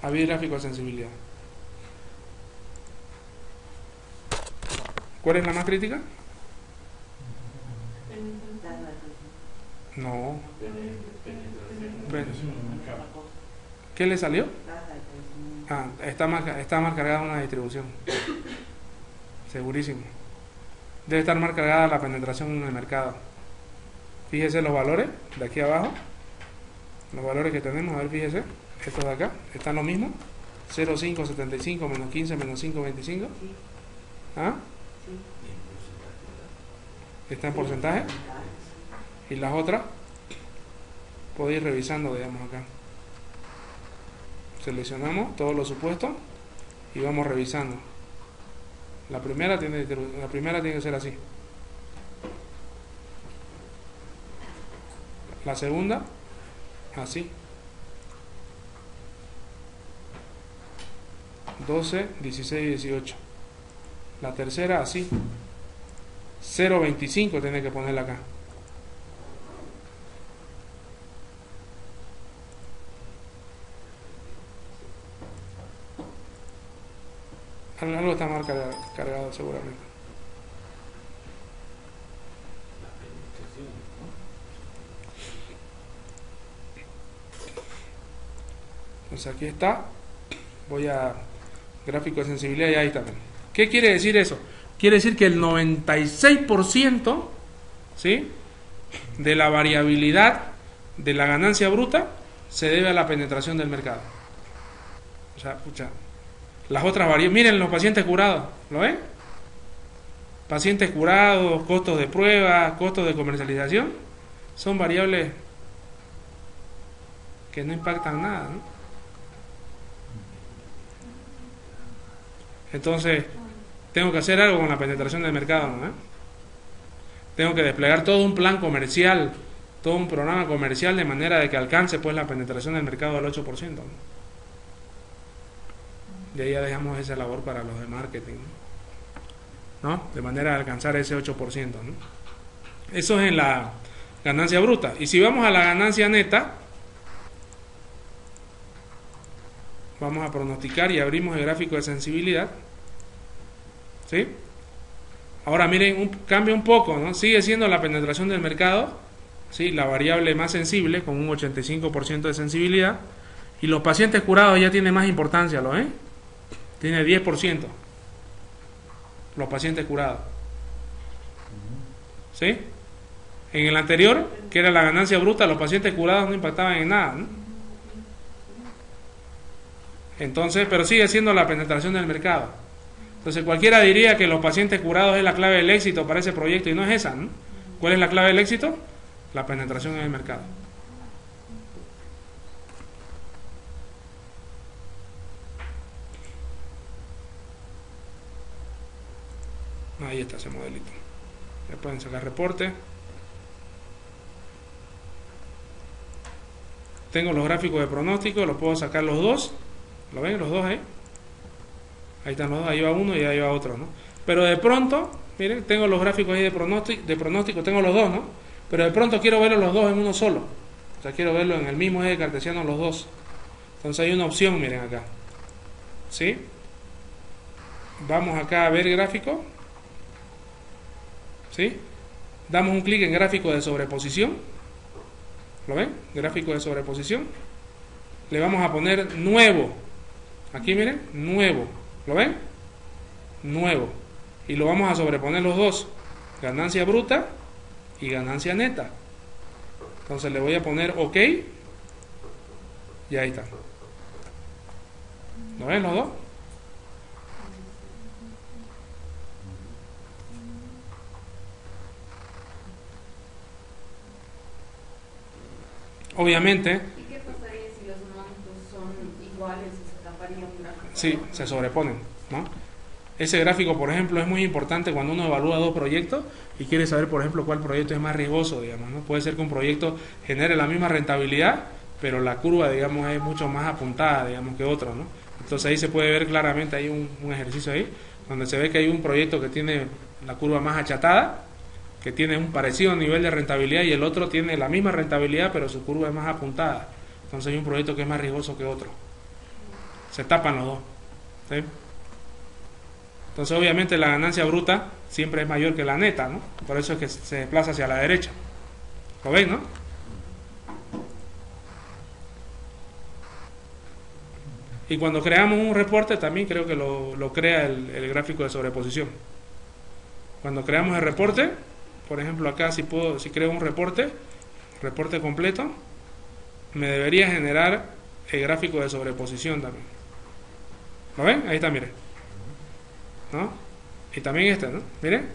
[SPEAKER 1] Abrir gráfico de sensibilidad. ¿Cuál es la más crítica? No. ¿Qué le salió? Ah, está mal cargada una distribución. Segurísimo. Debe estar mal cargada la penetración en el mercado. Fíjese los valores de aquí abajo. Los valores que tenemos, a ver, fíjese. Estos de acá, están lo mismo. 0,575 menos 15 menos 5,25. ¿Ah? Está en porcentaje. Y las otras, puedo ir revisando, digamos, acá. Seleccionamos todos los supuestos y vamos revisando. La primera tiene que ser así. La segunda, así. 12, 16 y 18. La tercera, así. 0,25 tiene que ponerla acá. Algo está mal cargado seguramente. Entonces aquí está. Voy a gráfico de sensibilidad y ahí está. ¿Qué quiere decir eso? Quiere decir que el 96%, ¿sí?, de la variabilidad de la ganancia bruta se debe a la penetración del mercado. O sea, pucha, las otras variables, miren los pacientes curados, ¿lo ven? Pacientes curados, costos de prueba, costos de comercialización, son variables que no impactan nada, ¿no? Entonces, tengo que hacer algo con la penetración del mercado, ¿no? Tengo que desplegar todo un plan comercial, todo un programa comercial de manera de que alcance pues la penetración del mercado del 8%, ¿no? De ahí ya dejamos esa labor para los de marketing, ¿no? De manera de alcanzar ese 8%, ¿no? Eso es en la ganancia bruta. Y si vamos a la ganancia neta, vamos a pronosticar y abrimos el gráfico de sensibilidad, ¿sí? Ahora miren, cambia un poco, ¿no? Sigue siendo la penetración del mercado, ¿sí?, la variable más sensible con un 85% de sensibilidad, y los pacientes curados ya tienen más importancia, ¿lo ven? Tiene 10% los pacientes curados, ¿sí? En el anterior, que era la ganancia bruta, los pacientes curados no impactaban en nada, ¿no? Entonces, pero sigue siendo la penetración del mercado. Entonces cualquiera diría que los pacientes curados es la clave del éxito para ese proyecto, y no es esa, ¿no? ¿Cuál es la clave del éxito? La penetración en el mercado. Ahí está ese modelito. Ya pueden sacar reporte. Tengo los gráficos de pronóstico, los puedo sacar los dos. ¿Lo ven? Los dos ahí. Ahí están los dos, ahí va uno y ahí va otro, ¿no? Pero de pronto, miren, tengo los gráficos ahí de pronóstico, tengo los dos, ¿no? Pero de pronto quiero verlos los dos en uno solo. O sea, quiero verlo en el mismo eje cartesiano los dos. Entonces hay una opción, miren acá. ¿Sí? Vamos acá a ver gráfico. ¿Sí? Damos un clic en gráfico de sobreposición. ¿Lo ven? Gráfico de sobreposición. Le vamos a poner nuevo. Aquí miren, nuevo. ¿Lo ven? Nuevo. Y lo vamos a sobreponer los dos. Ganancia bruta y ganancia neta. Entonces le voy a poner OK. Y ahí está. ¿Lo ven los dos? Obviamente,
[SPEAKER 5] ¿Y qué pasaría si los montos son iguales y se taparía un gráfico?
[SPEAKER 1] sí, se sobreponen, ¿no? Ese gráfico, por ejemplo, es muy importante cuando uno evalúa dos proyectos y quiere saber, por ejemplo, cuál proyecto es más riesgoso, digamos, ¿no? Puede ser que un proyecto genere la misma rentabilidad, pero la curva, digamos, es mucho más apuntada, digamos, que otro, ¿no? Entonces ahí se puede ver claramente, hay un ejercicio ahí, donde se ve que hay un proyecto que tiene la curva más achatada, que tiene un parecido nivel de rentabilidad, y el otro tiene la misma rentabilidad, pero su curva es más apuntada. Entonces hay un proyecto que es más riesgoso que otro. Se tapan los dos, ¿sí? Entonces obviamente la ganancia bruta siempre es mayor que la neta, ¿no? Por eso es que se desplaza hacia la derecha. ¿Lo ven, no? Y cuando creamos un reporte también creo que lo crea el gráfico de sobreposición. Cuando creamos el reporte, por ejemplo acá si creo un reporte completo, me debería generar el gráfico de sobreposición también. ¿Lo ven? Ahí está, miren. ¿No? Y también este, ¿no? Miren.